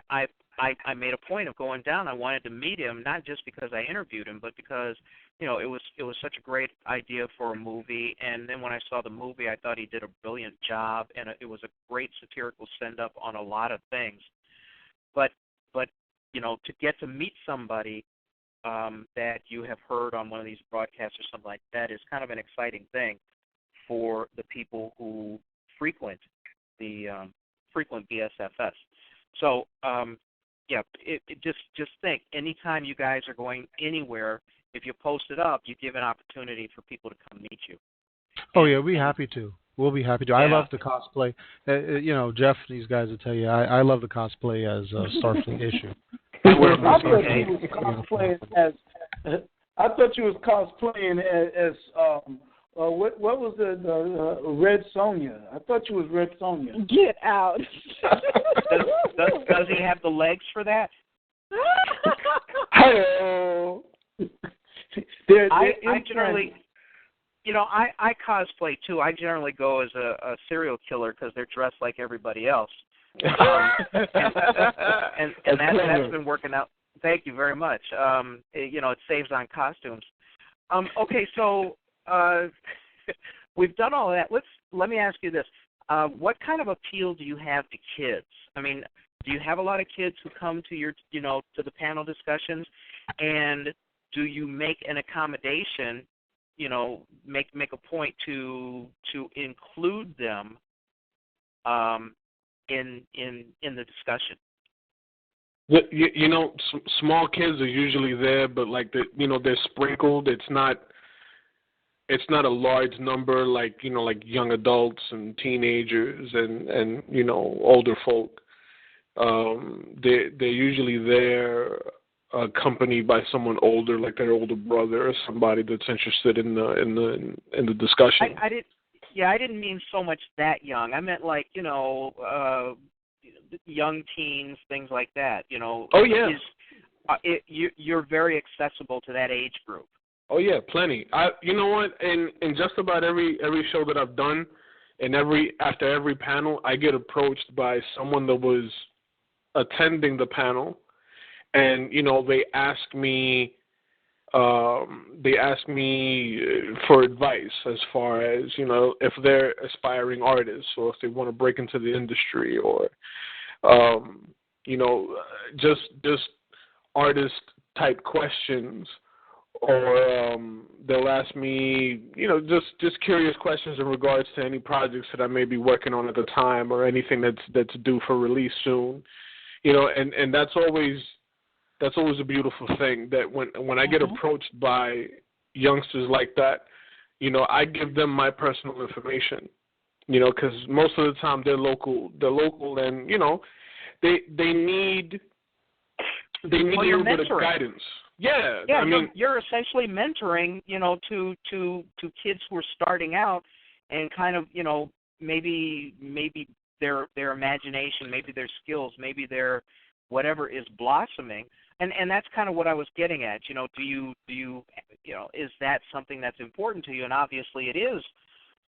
I made a point of going down. I wanted to meet him, not just because I interviewed him, but because, it was such a great idea for a movie. And then when I saw the movie, I thought he did a brilliant job, and it was a great satirical send-up on a lot of things. But to get to meet somebody that you have heard on one of these broadcasts or something like that is kind of an exciting thing for the people who frequent BSFS. So, just think, anytime you guys are going anywhere, if you post it up, you give an opportunity for people to come meet you.
Oh, yeah, we'll be happy to. We'll be happy to. Yeah. I love the cosplay. Jeff, these guys will tell you, I love the cosplay as a Starfleet issue.
I thought you was cosplaying as what was the Red Sonja? I thought you was Red Sonja.
Get out.
Does he have the legs for that?
Hello.
I generally, I cosplay too. I generally go as a serial killer because they're dressed like everybody else. And that's been working out. Thank you very much. It saves on costumes. Okay, so we've done all of that. Let me ask you this: what kind of appeal do you have to kids? I mean, do you have a lot of kids who come to your, to the panel discussions, and do you make an accommodation? Make a point to include them in the discussion.
Small kids are usually there, but they're sprinkled. It's not a large number like young adults and teenagers and older folk. They're usually there accompanied by someone older, like their older brother or somebody that's interested in the discussion.
I didn't mean so much that young. I meant young teens, things like that.
Oh yeah.
You're very accessible to that age group.
Oh yeah, plenty. You know what? In just about every show that I've done, and after every panel, I get approached by someone that was attending the panel, and they ask me for advice as far as if they're aspiring artists or if they want to break into the industry or just artist type questions. Or they'll ask me, just curious questions in regards to any projects that I may be working on at the time, or anything that's due for release soon. And that's always a beautiful thing. That when I get approached by youngsters like that, I give them my personal information. Because most of the time they're local, and they need a little bit of guidance. Yeah,
I mean, you're essentially mentoring, to kids who are starting out, and kind of, maybe their imagination, maybe their skills, maybe their whatever is blossoming, and that's kind of what I was getting at. Do you is that something that's important to you? And obviously it is.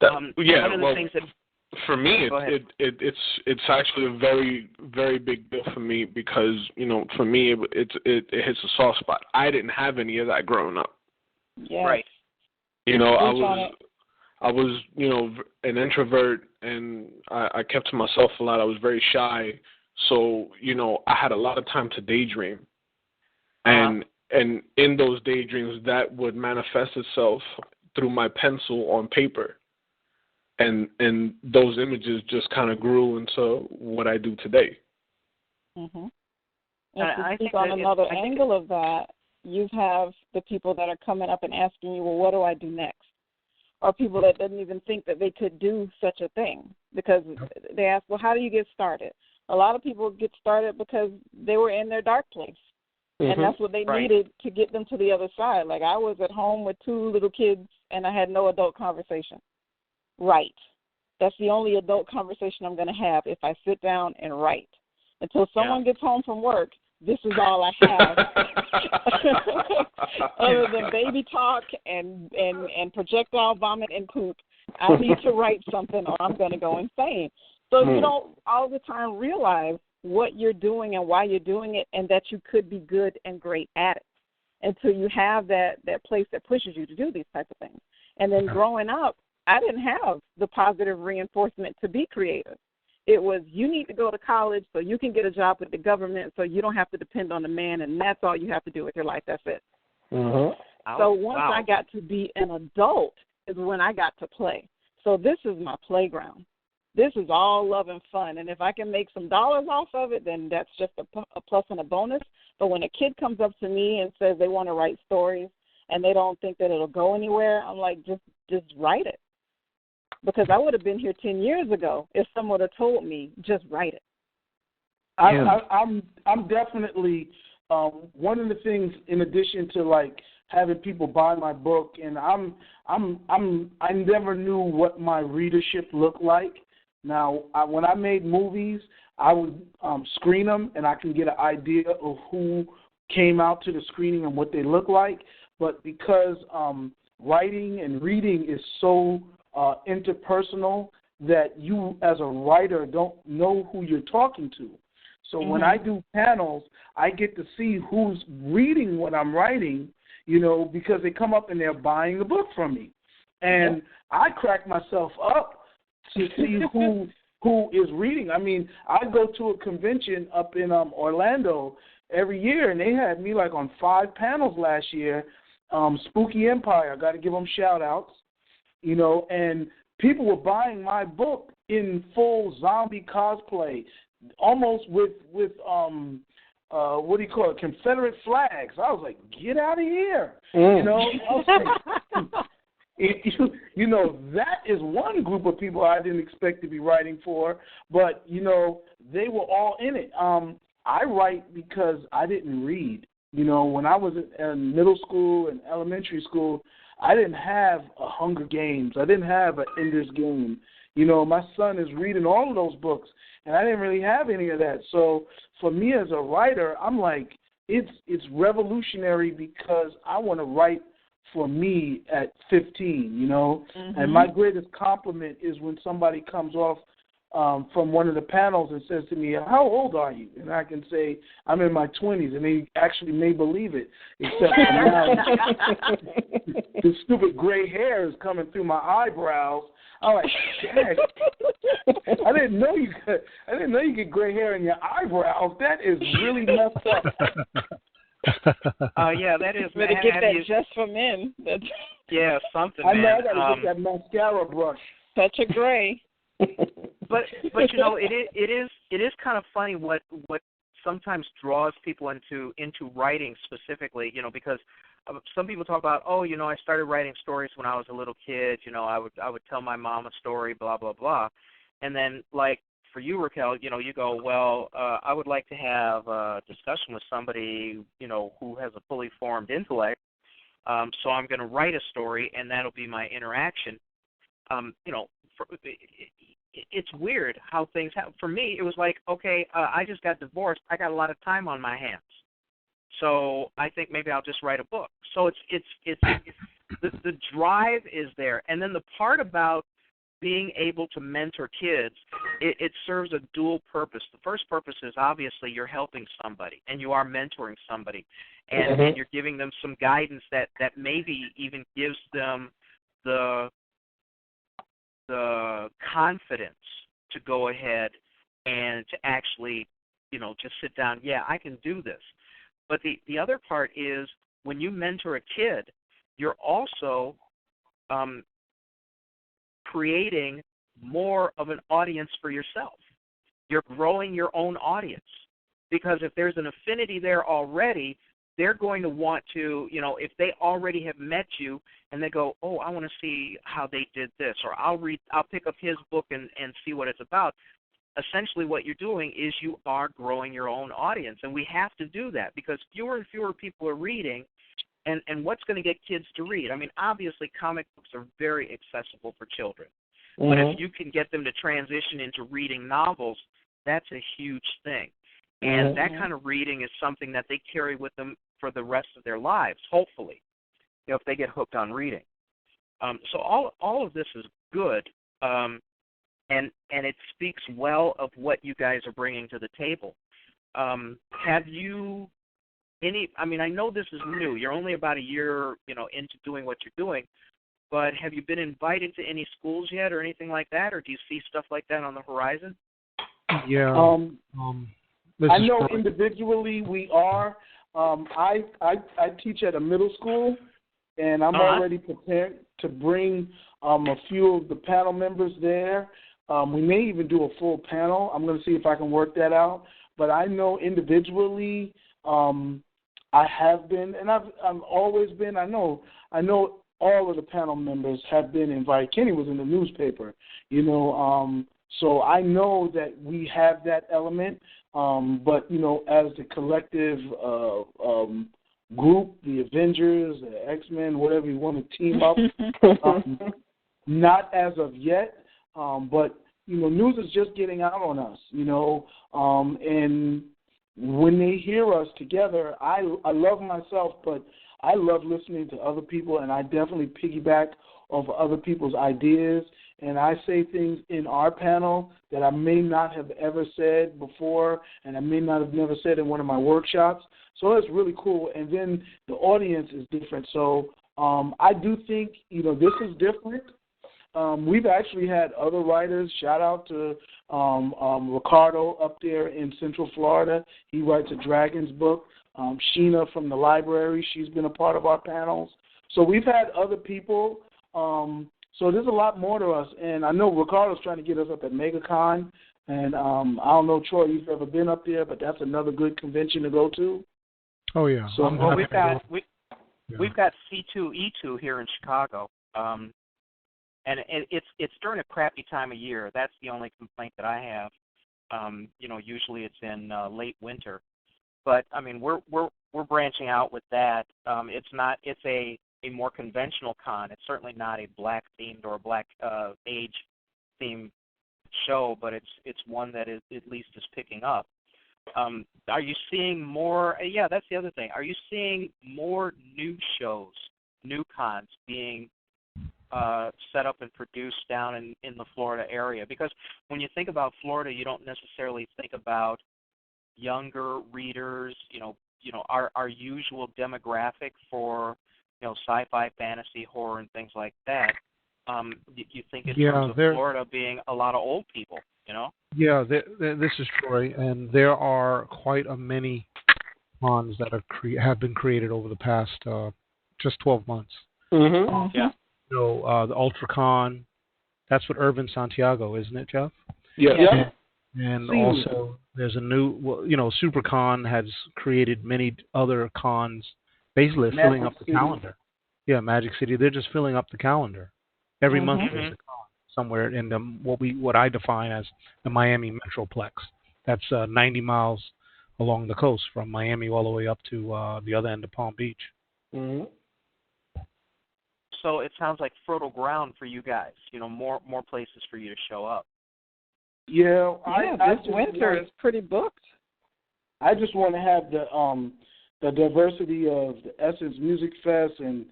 One of the things that.
For me, it's actually a very, very big deal for me because for me it hits a soft spot. I didn't have any of that growing up.
Yeah.
Right.
I was an introvert, and I kept to myself a lot. I was very shy, so I had a lot of time to daydream, and in those daydreams that would manifest itself through my pencil on paper. And those images just kind of grew into what I do today.
Mm-hmm. And to speak on another angle of that, you have the people that are coming up and asking you, well, what do I do next? Or people that didn't even think that they could do such a thing because they ask, well, how do you get started? A lot of people get started because they were in their dark place. Mm-hmm. And that's what they needed to get them to the other side. Like I was at home with 2 little kids, and I had no adult conversation. Write. That's the only adult conversation I'm going to have if I sit down and write. Until someone gets home from work, this is all I have. Other than baby talk and projectile vomit and poop, I need to write something or I'm going to go insane. So you don't all the time realize what you're doing and why you're doing it, and that you could be good and great at it until you have that place that pushes you to do these type of things. And then growing up, I didn't have the positive reinforcement to be creative. It was, you need to go to college so you can get a job with the government so you don't have to depend on the man, and that's all you have to do with your life. That's it. Mm-hmm. So once I got to be an adult is when I got to play. So this is my playground. This is all love and fun, and if I can make some dollars off of it, then that's just a plus and a bonus. But when a kid comes up to me and says they want to write stories and they don't think that it'll go anywhere, I'm like, just write it. Because I would have been here 10 years ago if someone had told me, just write it.
I'm definitely one of the things, in addition to like having people buy my book, and I never knew what my readership looked like. Now, when I made movies, I would screen them, and I can get an idea of who came out to the screening and what they look like. But because writing and reading is so interpersonal that you as a writer don't know who you're talking to. So when I do panels, I get to see who's reading what I'm writing, because they come up and they're buying the book from me. And I crack myself up to see who is reading. I mean, I go to a convention up in Orlando every year, and they had me like on 5 panels last year. Spooky Empire, I got to give them shout-outs. And people were buying my book in full zombie cosplay, almost with what do you call it, Confederate flags. I was like, get out of here. I was like, that is one group of people I didn't expect to be writing for, but, they were all in it. I write because I didn't read. When I was in middle school and elementary school, I didn't have a Hunger Games. I didn't have an Ender's Game. My son is reading all of those books, and I didn't really have any of that. So for me as a writer, I'm like, it's revolutionary because I want to write for me at 15, you know. And my greatest compliment is when somebody comes off from one of the panels and says to me, how old are you? And I can say, I'm in my 20s, and they actually may believe it, except for now the stupid gray hair is coming through my eyebrows. I'm like, dang, I didn't know you get gray hair in your eyebrows. That is really messed up.
Yeah, that is.
Better get that just for men.
Yeah, something.
I know. I gotta get that mascara brush.
Such a gray.
But you know, it is kind of funny what sometimes draws people into writing specifically. You know, because some people talk about, oh, you know, I started writing stories when I was a little kid. You know, I would tell my mom a story, blah blah blah, and then like for you, Raquel, you know, you go, well, I would like to have a discussion with somebody, you know, who has a fully formed intellect. So I'm going to write a story, and that'll be my interaction. You know, it's weird how things happen. For me, it was like, okay, I just got divorced. I got a lot of time on my hands, so I think maybe I'll just write a book. So it's the drive is there, and then the part about being able to mentor kids, it serves a dual purpose. The first purpose is obviously you're helping somebody and you are mentoring somebody, and you're giving them some guidance that maybe even gives them the confidence to go ahead and to actually, you know, just sit down. Yeah, I can do this. But the other part is when you mentor a kid, you're also creating more of an audience for yourself. You're growing your own audience, because if there's an affinity there already, they're going to want to, you know, if they already have met you and they go, oh, I want to see how they did this, or I'll pick up his book and see what it's about. Essentially what you're doing is you are growing your own audience, and we have to do that because fewer and fewer people are reading. And what's going to get kids to read? I mean, obviously comic books are very accessible for children. But if you can get them to transition into reading novels, that's a huge thing. And that kind of reading is something that they carry with them for the rest of their lives, hopefully, you know, if they get hooked on reading. So all of this is good, and it speaks well of what you guys are bringing to the table. Have you... I mean, I know this is new. You're only about a year, you know, into doing what you're doing, but have you been invited to any schools yet or anything like that, or do you see stuff like that on the horizon?
Yeah.
I know individually we are. I teach at a middle school, and I'm already prepared to bring a few of the panel members there. We may even do a full panel. I'm going to see if I can work that out. But I know individually, I have been, and I've always been. I know all of the panel members have been invited. Kenny was in the newspaper, you know. So I know that we have that element. But you know, as the collective group, the Avengers, the X-Men, whatever you want to team up, not as of yet. But you know, news is just getting out on us, you know, and when they hear us together, I love myself, but I love listening to other people, and I definitely piggyback off other people's ideas, and I say things in our panel that I may not have ever said before, and I may not have never said in one of my workshops. So that's really cool, and then the audience is different. So I do think, you know, this is different. We've actually had other writers. Shout out to Ricardo up there in Central Florida. He writes a Dragons book. Sheena from the library, she's been a part of our panels. So we've had other people. So there's a lot more to us. And I know Ricardo's trying to get us up at MegaCon. And I don't know, Troy, you've ever been up there, but that's another good convention to go to.
Oh, yeah.
So we've got C2E2 here in Chicago. And it's during a crappy time of year. That's the only complaint that I have. You know, usually it's in late winter. But I mean, we're branching out with that. It's a more conventional con. It's certainly not a black themed or a black age themed show, but it's one that is at least is picking up. Are you seeing more? Yeah, that's the other thing. Are you seeing more new shows, new cons being set up and produced down in the Florida area? Because when you think about Florida, you don't necessarily think about younger readers. Our usual demographic for sci-fi, fantasy, horror, and things like that. You think in terms of Florida being a lot of old people,
Yeah, this is Troy, and there are quite a many cons that have been created over the past just 12 months.
Mm-hmm.
Yeah.
The UltraCon, that's what Urban Santiago, isn't it, Jeff?
Yes.
Yeah.
And also, there's a new, SuperCon has created many other cons, basically filling up the calendar. Yeah, Magic City, they're just filling up the calendar. Every month there's a con somewhere in what I define as the Miami Metroplex. That's 90 miles along the coast from Miami all the way up to the other end of Palm Beach.
Mm-hmm.
So it sounds like fertile ground for you guys. More places for you to show up.
Yeah,
this winter is pretty booked.
I just want to have the diversity of the Essence Music Fest and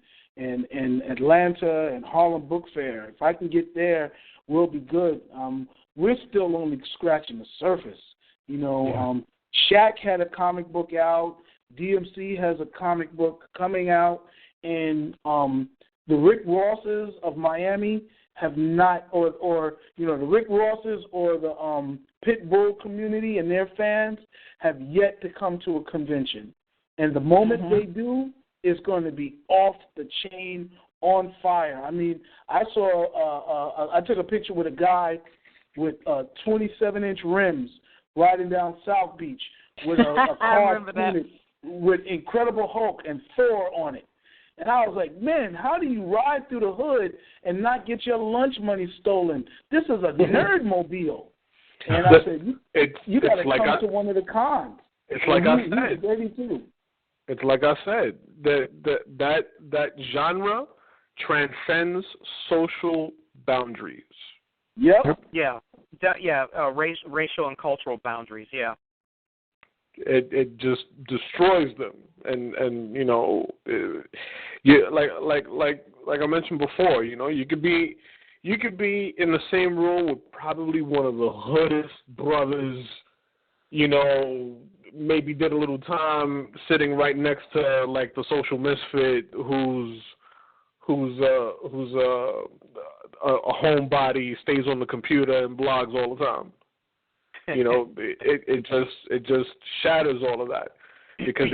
Atlanta and Harlem Book Fair. If I can get there, we'll be good. We're still only scratching the surface. Shaq had a comic book out. DMC has a comic book coming out, and the Rick Rosses of Miami have not, or the Rick Rosses or the Pitbull community and their fans have yet to come to a convention. And the moment they do, it's going to be off the chain, on fire. I mean, I took a picture with a guy with 27-inch rims riding down South Beach with a car with Incredible Hulk and Thor on it. And I was like, man, how do you ride through the hood and not get your lunch money stolen? This is a nerd mobile. And I said, you got to come to one of the cons.
It's like I said. It's like I said. That genre transcends social boundaries.
Yep.
Yeah. Racial and cultural boundaries. Yeah.
It just destroys them, and like I mentioned before, you could be in the same room with probably one of the hoodest brothers, maybe did a little time sitting right next to like the social misfit who's a homebody, stays on the computer and blogs all the time. It just shatters all of that because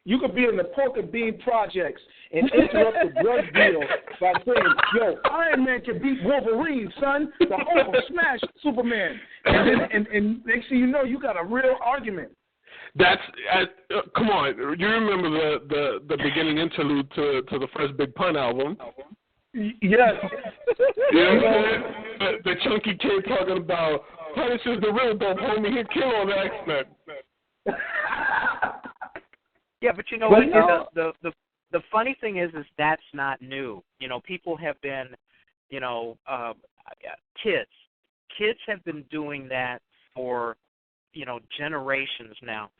you could be in the Pork and Bean Projects and interrupt the drug deal by saying, "Yo, Iron Man can beat Wolverine, son. The Hulk will smash Superman." And next thing you know, you got a real argument.
That's come on. You remember the beginning interlude to the first Big Pun album?
Yes.
The chunky kid talking about Punisher's the real dope homie. He'll kill all the X-Men.
Yeah, but what? The funny thing is that's not new. People have been, kids have been doing that for, generations now.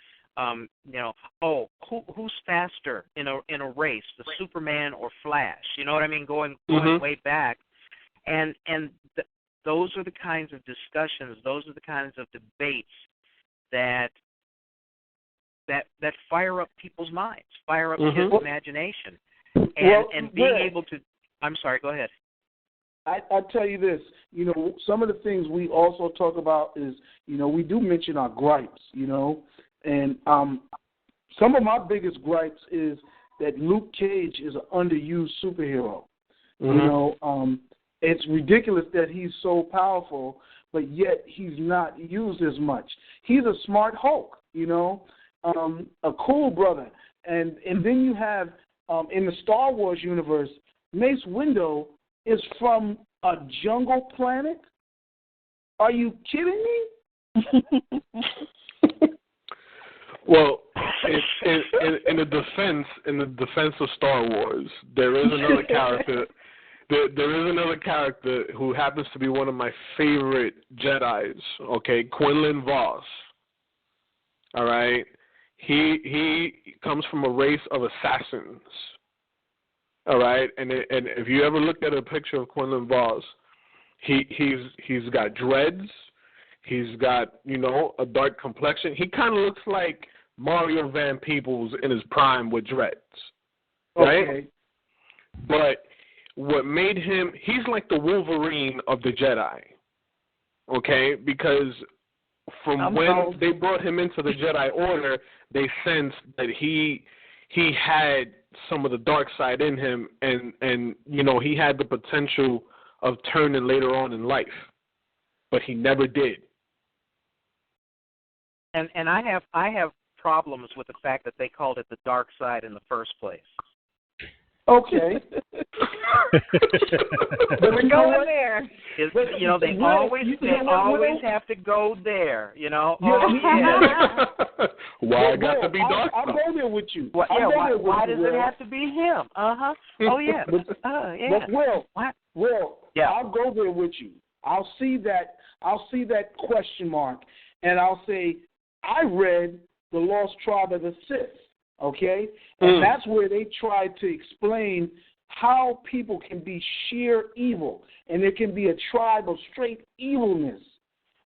Who's faster in a race, the Superman or Flash? You know what I mean? Going way back, and those are the kinds of discussions, those are the kinds of debates that fire up people's minds, fire up kids' imagination, and being able to. I'm sorry. Go ahead.
I'll tell you this. Some of the things we also talk about is, we do mention our gripes. And some of my biggest gripes is that Luke Cage is an underused superhero. It's ridiculous that he's so powerful, but yet he's not used as much. He's a smart Hulk, a cool brother. And then you have, in the Star Wars universe, Mace Windu is from a jungle planet? Are you kidding me?
Well, in the defense of Star Wars, there is another character. There is another character who happens to be one of my favorite Jedis. Okay, Quinlan Vos. All right, he comes from a race of assassins. All right, and if you ever looked at a picture of Quinlan Voss, he's got dreads, he's got a dark complexion. He kind of looks like Mario Van Peebles in his prime with dreads, right?
Okay.
But what made him, he's like the Wolverine of the Jedi, okay? Because from when they brought him into the Jedi Order, they sensed that he had some of the dark side in him, and he had the potential of turning later on in life, but he never did.
And I have problems with the fact that they called it the dark side in the first place.
Okay.
But we're going there.
They always have to go there.
Yeah.
Why I got to be dark?
I'll go there with you.
Why does it have to be him? Uh-huh. Oh, yeah. Yeah.
But Will,
yeah.
I'll go there with you. I'll see that question mark, and I'll say, I read The Lost Tribe of the Sith, okay? And that's where they try to explain how people can be sheer evil, and there can be a tribe of straight evilness.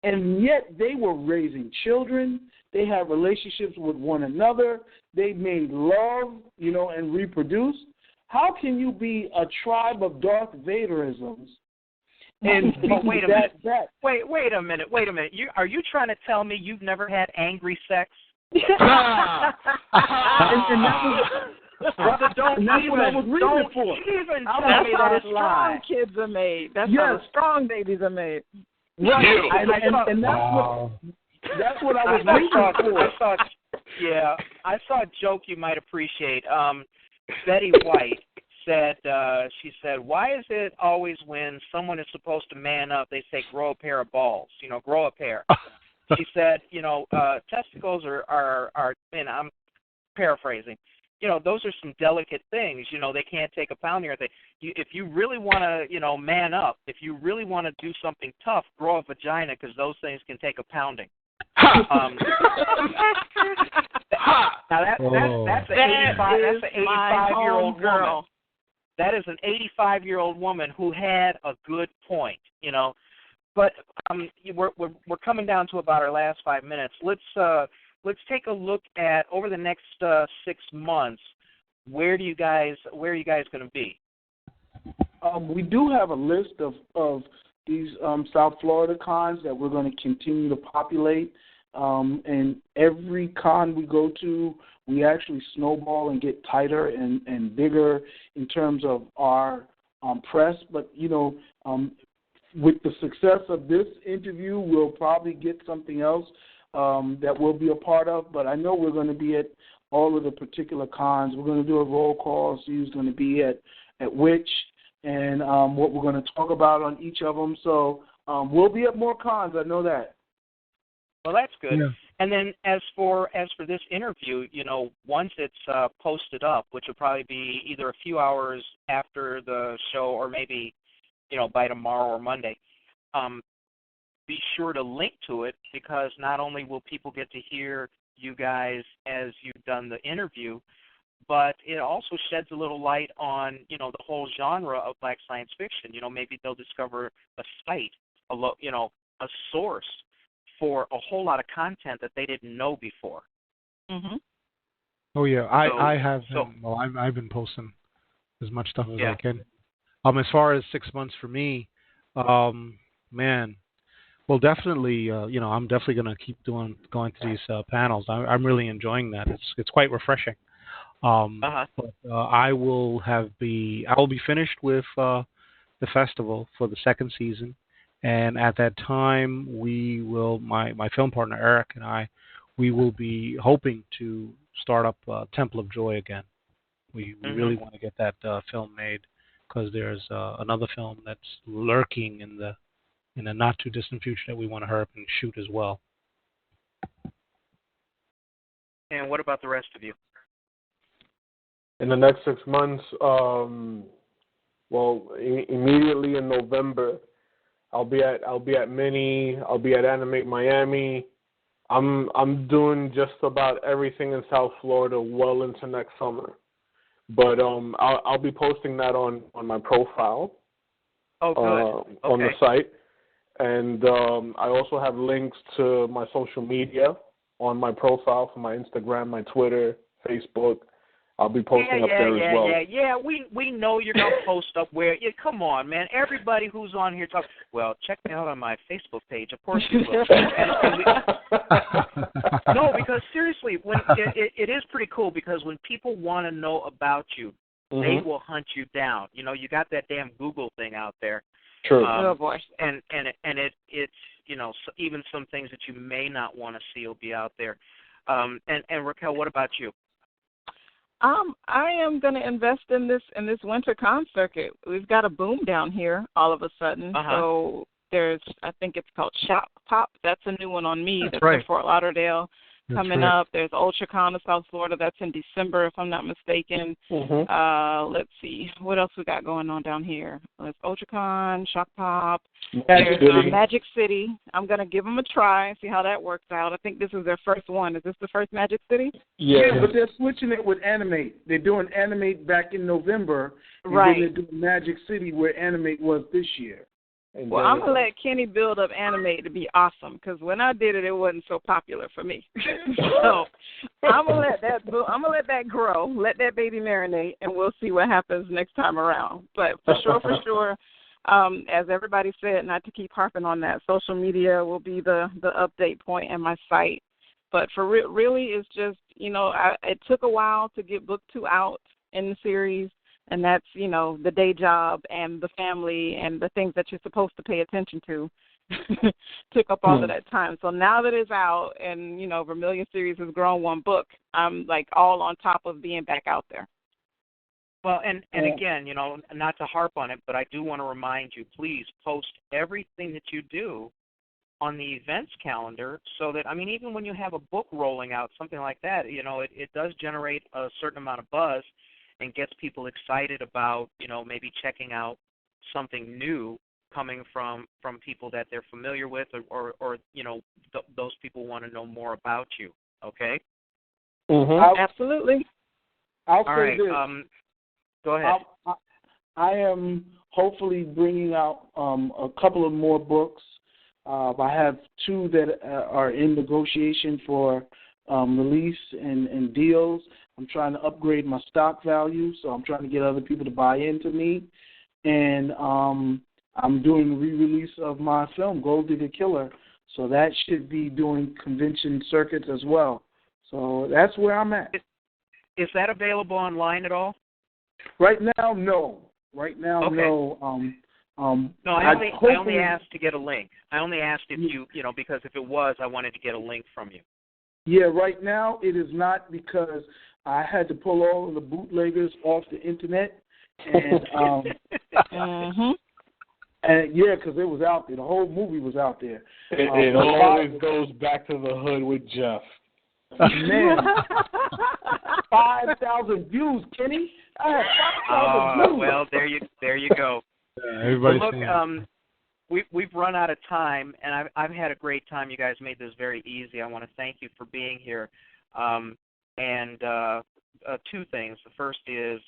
And yet they were raising children. They had relationships with one another. They made love, and reproduced. How can you be a tribe of Darth Vaderisms? And
wait a minute. Wait a minute. Are you trying to tell me you've never had angry sex?
and that's what I was reading it for.
Even
tell
me
how
that
the strong kids are made. That's how the strong babies are made.
Right. And that's what I was reading for.
I saw a joke you might appreciate. Betty White said, why is it always when someone is supposed to man up, they say grow a pair of balls, grow a pair. She said, testicles are, and I'm paraphrasing, those are some delicate things. They can't take a pounding or anything. If you really want to, man up, if you really want to do something tough, grow a vagina because those things can take a pounding. Now that's an 85-year-old girl. That is an 85-year-old woman who had a good point, But we're coming down to about our last 5 minutes. Let's take a look at over the next 6 months. Where are you guys going to be?
We do have a list of these South Florida cons that we're going to continue to populate. And every con we go to, we actually snowball and get tighter and bigger in terms of our press. But, with the success of this interview, we'll probably get something else that we'll be a part of. But I know we're going to be at all of the particular cons. We're going to do a roll call, see who's going to be at which, and what we're going to talk about on each of them. So we'll be at more cons, I know that.
Well, that's good.
Yeah.
And then as for this interview, once it's posted up, which will probably be either a few hours after the show or maybe, by tomorrow or Monday, be sure to link to it, because not only will people get to hear you guys as you've done the interview, but it also sheds a little light on, the whole genre of Black science fiction. Maybe they'll discover a site, a source for a whole lot of content that they didn't know before.
Mm-hmm.
Oh yeah, I have. I've been posting as much stuff as I can. As far as 6 months for me, man, well, definitely, I'm definitely going to keep going to these panels. I'm really enjoying that. It's quite refreshing. But I will be finished with the festival for the second season. And at that time, we will, my film partner Eric and I, we will be hoping to start up Temple of Joy again. We really want to get that film made, because there's another film that's lurking in the not too distant future that we want to hurry up and shoot as well.
And what about the rest of you?
In the next 6 months, immediately in November, I'll be at Mini. I'll be at Animate Miami. I'm doing just about everything in South Florida well into next summer. But I'll be posting that on my profile.
Oh, good.
On the site. And I also have links to my social media on my profile for my Instagram, my Twitter, Facebook. I'll be posting up there as well.
Yeah. We know you're gonna post up where. Yeah, come on, man. Everybody who's on here talk. Well, check me out on my Facebook page. Of course you will. No, because seriously, when it is pretty cool because when people want to know about you, they will hunt you down. You know, you got that damn Google thing out there.
True.
Oh boy.
And it's you know even some things that you may not want to see will be out there. And Raquel, what about you?
I am going to invest in this winter con circuit. We've got a boom down here all of a sudden. So there's, I think it's called Shop Pop. That's a new one on me. That's
right.
in Fort Lauderdale. Coming
right.
up. There's UltraCon of South Florida. That's in December, if I'm not mistaken. Let's see. What else we got going on down here? There's UltraCon, Shock Pop. There's Magic City. I'm going to give them a try, see how that works out. I think this is their first one. Is this the first Magic City?
Yeah, but they're switching it with Animate. They're doing Animate back in November. And
right.
then they're doing Magic City where Animate was this year.
And
well, I'm going to let Kenny build up Animate to be awesome because when I did it, it wasn't so popular for me. So I'm going to let that grow, let that baby marinate, and we'll see what happens next time around. But for sure, as everybody said, not to keep harping on that, social media will be the update point and my site. But for really, it's just, you know, it took a while to get book 2 out in the series. And that's, you know, the day job and the family and the things that you're supposed to pay attention to took up all of that time. So now that it's out and, you know, Vermilion series has grown one book, I'm, like, all on top of being back out there.
Well, and again, you know, not to harp on it, but I do want to remind you, please post everything that you do on the events calendar so that, I mean, even when you have a book rolling out, something like that, you know, it does generate a certain amount of buzz and gets people excited about, you know, maybe checking out something new coming from people that they're familiar with or you know, those people want to know more about you, okay?
Absolutely.
I'll
All
say
right,
this.
Go ahead.
I am hopefully bringing out a couple of more books. I have 2 that are in negotiation for release and deals. I'm trying to upgrade my stock value, so I'm trying to get other people to buy into me. And I'm doing a re-release of my film, Gold Digger Killer, so that should be doing convention circuits as well. So that's where I'm at.
Is that available online at all?
Right now, no.
Okay.
No.
No, I only asked to get a link. I only asked if you know, because if it was, I wanted to get a link from you.
Yeah, right now it is not because I had to pull all of the bootleggers off the internet, and and yeah, because it was out there. The whole movie was out there.
It always goes back to the hood with Jeff.
Man, 5,000 views, Kenny. I had 5,000 views.
Well, there you go.
Everybody's
look, we've run out of time, and I've had a great time. You guys made this very easy. I want to thank you for being here. And 2 things. The first is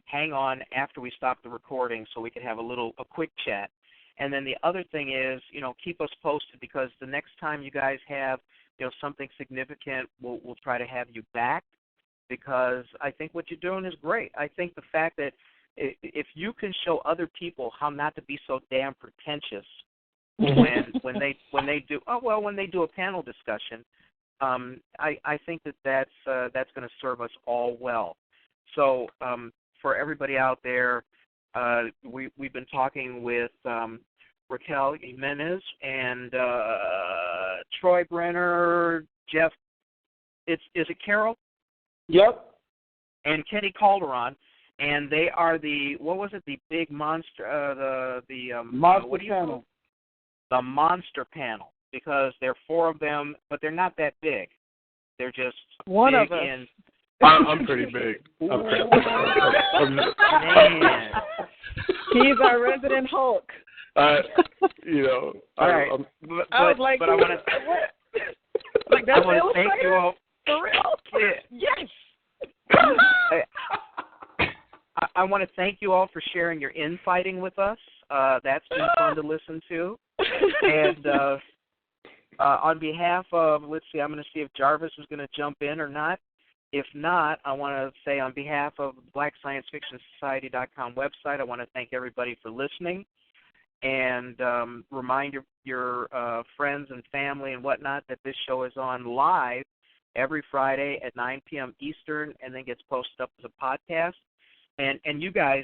hang on after we stop the recording so we can have a quick chat. And then the other thing is, you know, keep us posted because the next time you guys have, you know, something significant, we'll try to have you back because I think what you're doing is great. I think the fact that if you can show other people how not to be so damn pretentious when they do a panel discussion, I think that's going to serve us all well. So for everybody out there, we've been talking with Raquel Jimenez and Troy Brenner, Jeff. Is it Carol?
Yep.
And Kenny Calderon, and they are the big monster
monster panel.
The monster panel, because there are 4 of them, but they're not that big. They're just
one
big
of us.
in.
I'm pretty big.
Man.
He's our resident Hulk.
You know.
All right.
I was like,
but I want to.
Like that's
I want to thank you all.
For real?
Yeah.
Yes.
I want to thank you all for sharing your infighting with us. That's been fun to listen to. And on behalf of, let's see, I'm going to see if Jarvis is going to jump in or not. If not, I want to say on behalf of the BlackScienceFictionSociety.com website, I want to thank everybody for listening, and remind your friends and family and whatnot that this show is on live every Friday at 9 p.m. Eastern, and then gets posted up as a podcast. And you guys,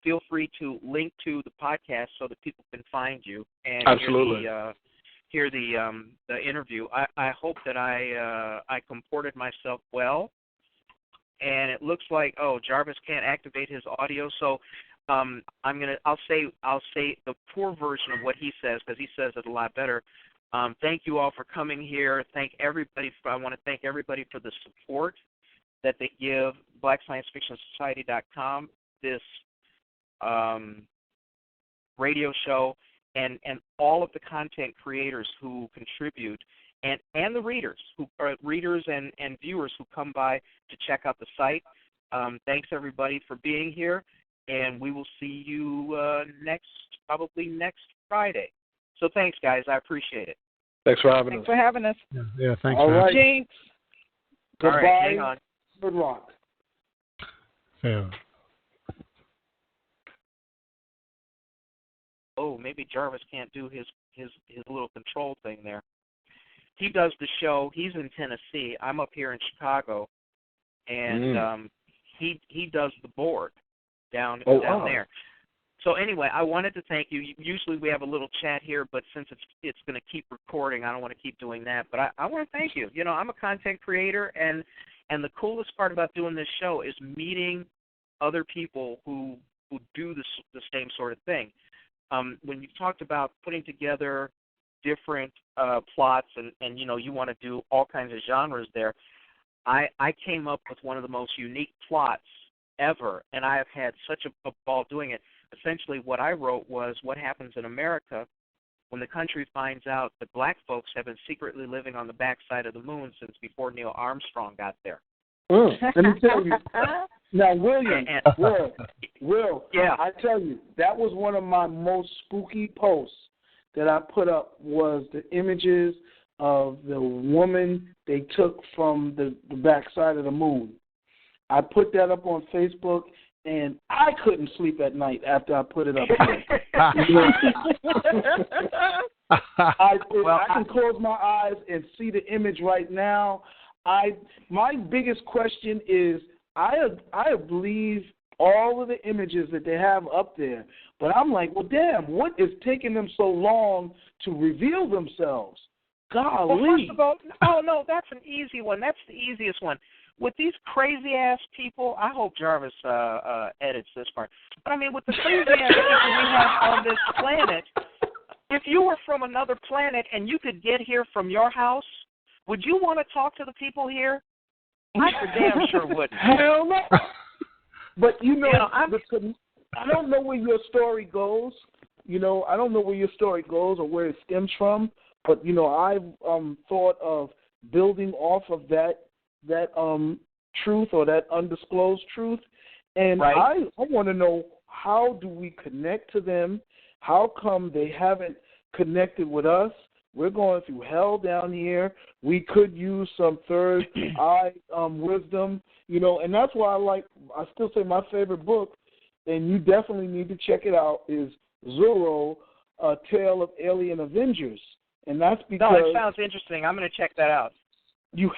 feel free to link to the podcast so that people can find you and
absolutely
hear the interview. I hope that I comported myself well, and it looks like Jarvis can't activate his audio, so I'll say the poor version of what he says, because he says it a lot better. Thank you all for coming here. I want to thank everybody for the support that they give BlackScienceFictionSociety.com, this radio show, and all of the content creators who contribute, and the readers and viewers who come by to check out the site. Thanks everybody for being here, and we will see you probably next Friday. So thanks, guys. I appreciate it.
Thanks for having us.
Thanks for having us.
Yeah, thanks.
All right.
Jinx.
Goodbye.
All right, hang on.
Good luck.
Yeah.
Oh, maybe Jarvis can't do his little control thing there. He does the show. He's in Tennessee. I'm up here in Chicago, and he does the board down there. So anyway, I wanted to thank you. Usually we have a little chat here, but since it's going to keep recording, I don't want to keep doing that. But I want to thank you. I'm a content creator, and the coolest part about doing this show is meeting other people who do the same sort of thing. When you talked about putting together different plots, and you want to do all kinds of genres there, I came up with one of the most unique plots ever, and I have had such a ball doing it. Essentially, what I wrote was what happens in America when the country finds out that black folks have been secretly living on the backside of the moon since before Neil Armstrong got there.
Let me tell you. Now, William, Will,
yeah.
I tell you, that was one of my most spooky posts that I put up, was the images of the woman they took from the backside of the moon. I put that up on Facebook, and I couldn't sleep at night after I put it up there. I can close my eyes and see the image right now. My biggest question is, I believe all of the images that they have up there, but I'm like, well, damn, what is taking them so long to reveal themselves? Golly.
Well, first of all, no, that's an easy one. That's the easiest one. With these crazy-ass people, I hope Jarvis edits this part, but I mean, with the crazy-ass people we have on this planet, if you were from another planet and you could get here from your house, would you want to talk to the people here? I for damn sure wouldn't.
Hell no. But I don't know where your story goes. I don't know where your story goes or where it stems from. But I've thought of building off of that truth or that undisclosed truth, and right. I want to know, how do we connect to them? How come they haven't connected with us? We're going through hell down here. We could use some third eye wisdom, and that's why I still say my favorite book, and you definitely need to check it out, is Zorro, A Tale of Alien Avengers. And that's because...
No, it sounds interesting. I'm going to check that out.
You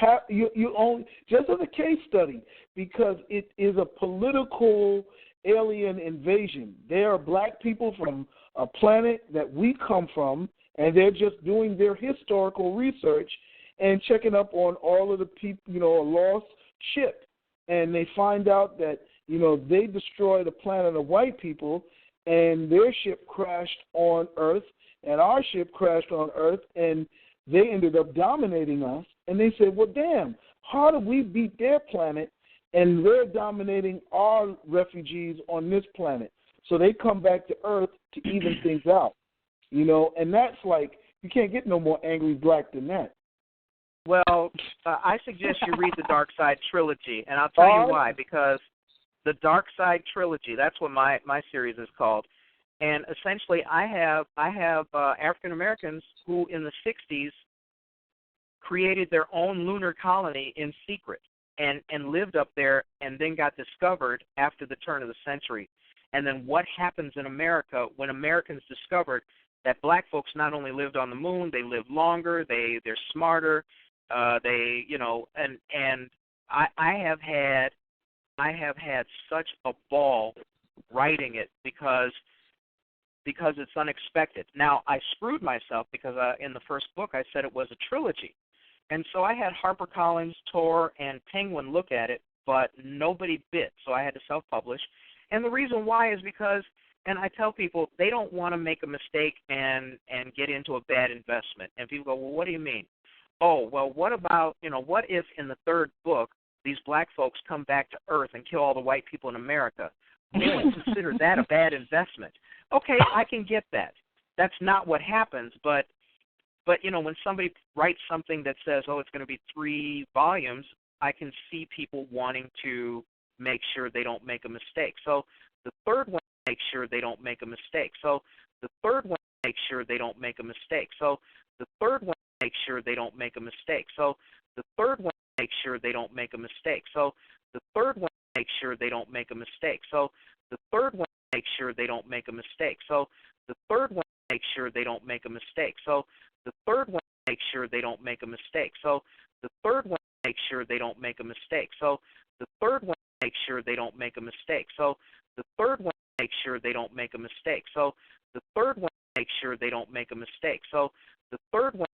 only, just as a case study, because it is a political alien invasion. There are black people from a planet that we come from, and they're just doing their historical research and checking up on all of the people, a lost ship. And they find out that, they destroyed a planet of white people, and their ship crashed on Earth, and our ship crashed on Earth, and they ended up dominating us. And they said, well, damn, how do we beat their planet, and they're dominating our refugees on this planet? So they come back to Earth to even things out, and that's like, you can't get no more angry black than that.
Well, I suggest you read the Dark Side trilogy, and I'll tell you why, because The Dark Side Trilogy. That's what my series is called. And essentially, I have African Americans who in the 60s created their own lunar colony in secret and lived up there, and then got discovered after the turn of the century. And then what happens in America when Americans discovered that black folks not only lived on the moon, they lived longer, they're smarter, and I have had such a ball writing it because it's unexpected. Now, I screwed myself because in the first book I said it was a trilogy. And so I had HarperCollins, Tor, and Penguin look at it, but nobody bit, so I had to self-publish. And the reason why is because, and I tell people, they don't want to make a mistake and get into a bad investment. And people go, well, what do you mean? Oh, well, what about, what if in the third book these black folks come back to Earth and kill all the white people in America? We don't consider that a bad investment. Okay, I can get that. That's not what happens, but when somebody writes something that says, oh, it's going to be 3 volumes, I can see people wanting to make sure they don't make a mistake. So the third one, make sure they don't make a mistake. So the third one, make sure they don't make a mistake. So the third one, make sure they don't make a mistake. So the third one, make sure they don't make a mistake. So the third one, make sure they don't make a mistake. So the third one, make sure they don't make a mistake. So the third one, make sure they don't make a mistake. So the third one, make sure they don't make a mistake. So the third one, make sure they don't make a mistake. So the third one, make sure they don't make a mistake. So the third one, make sure they don't make a mistake. So the third one, make sure they don't make a mistake. So the third one,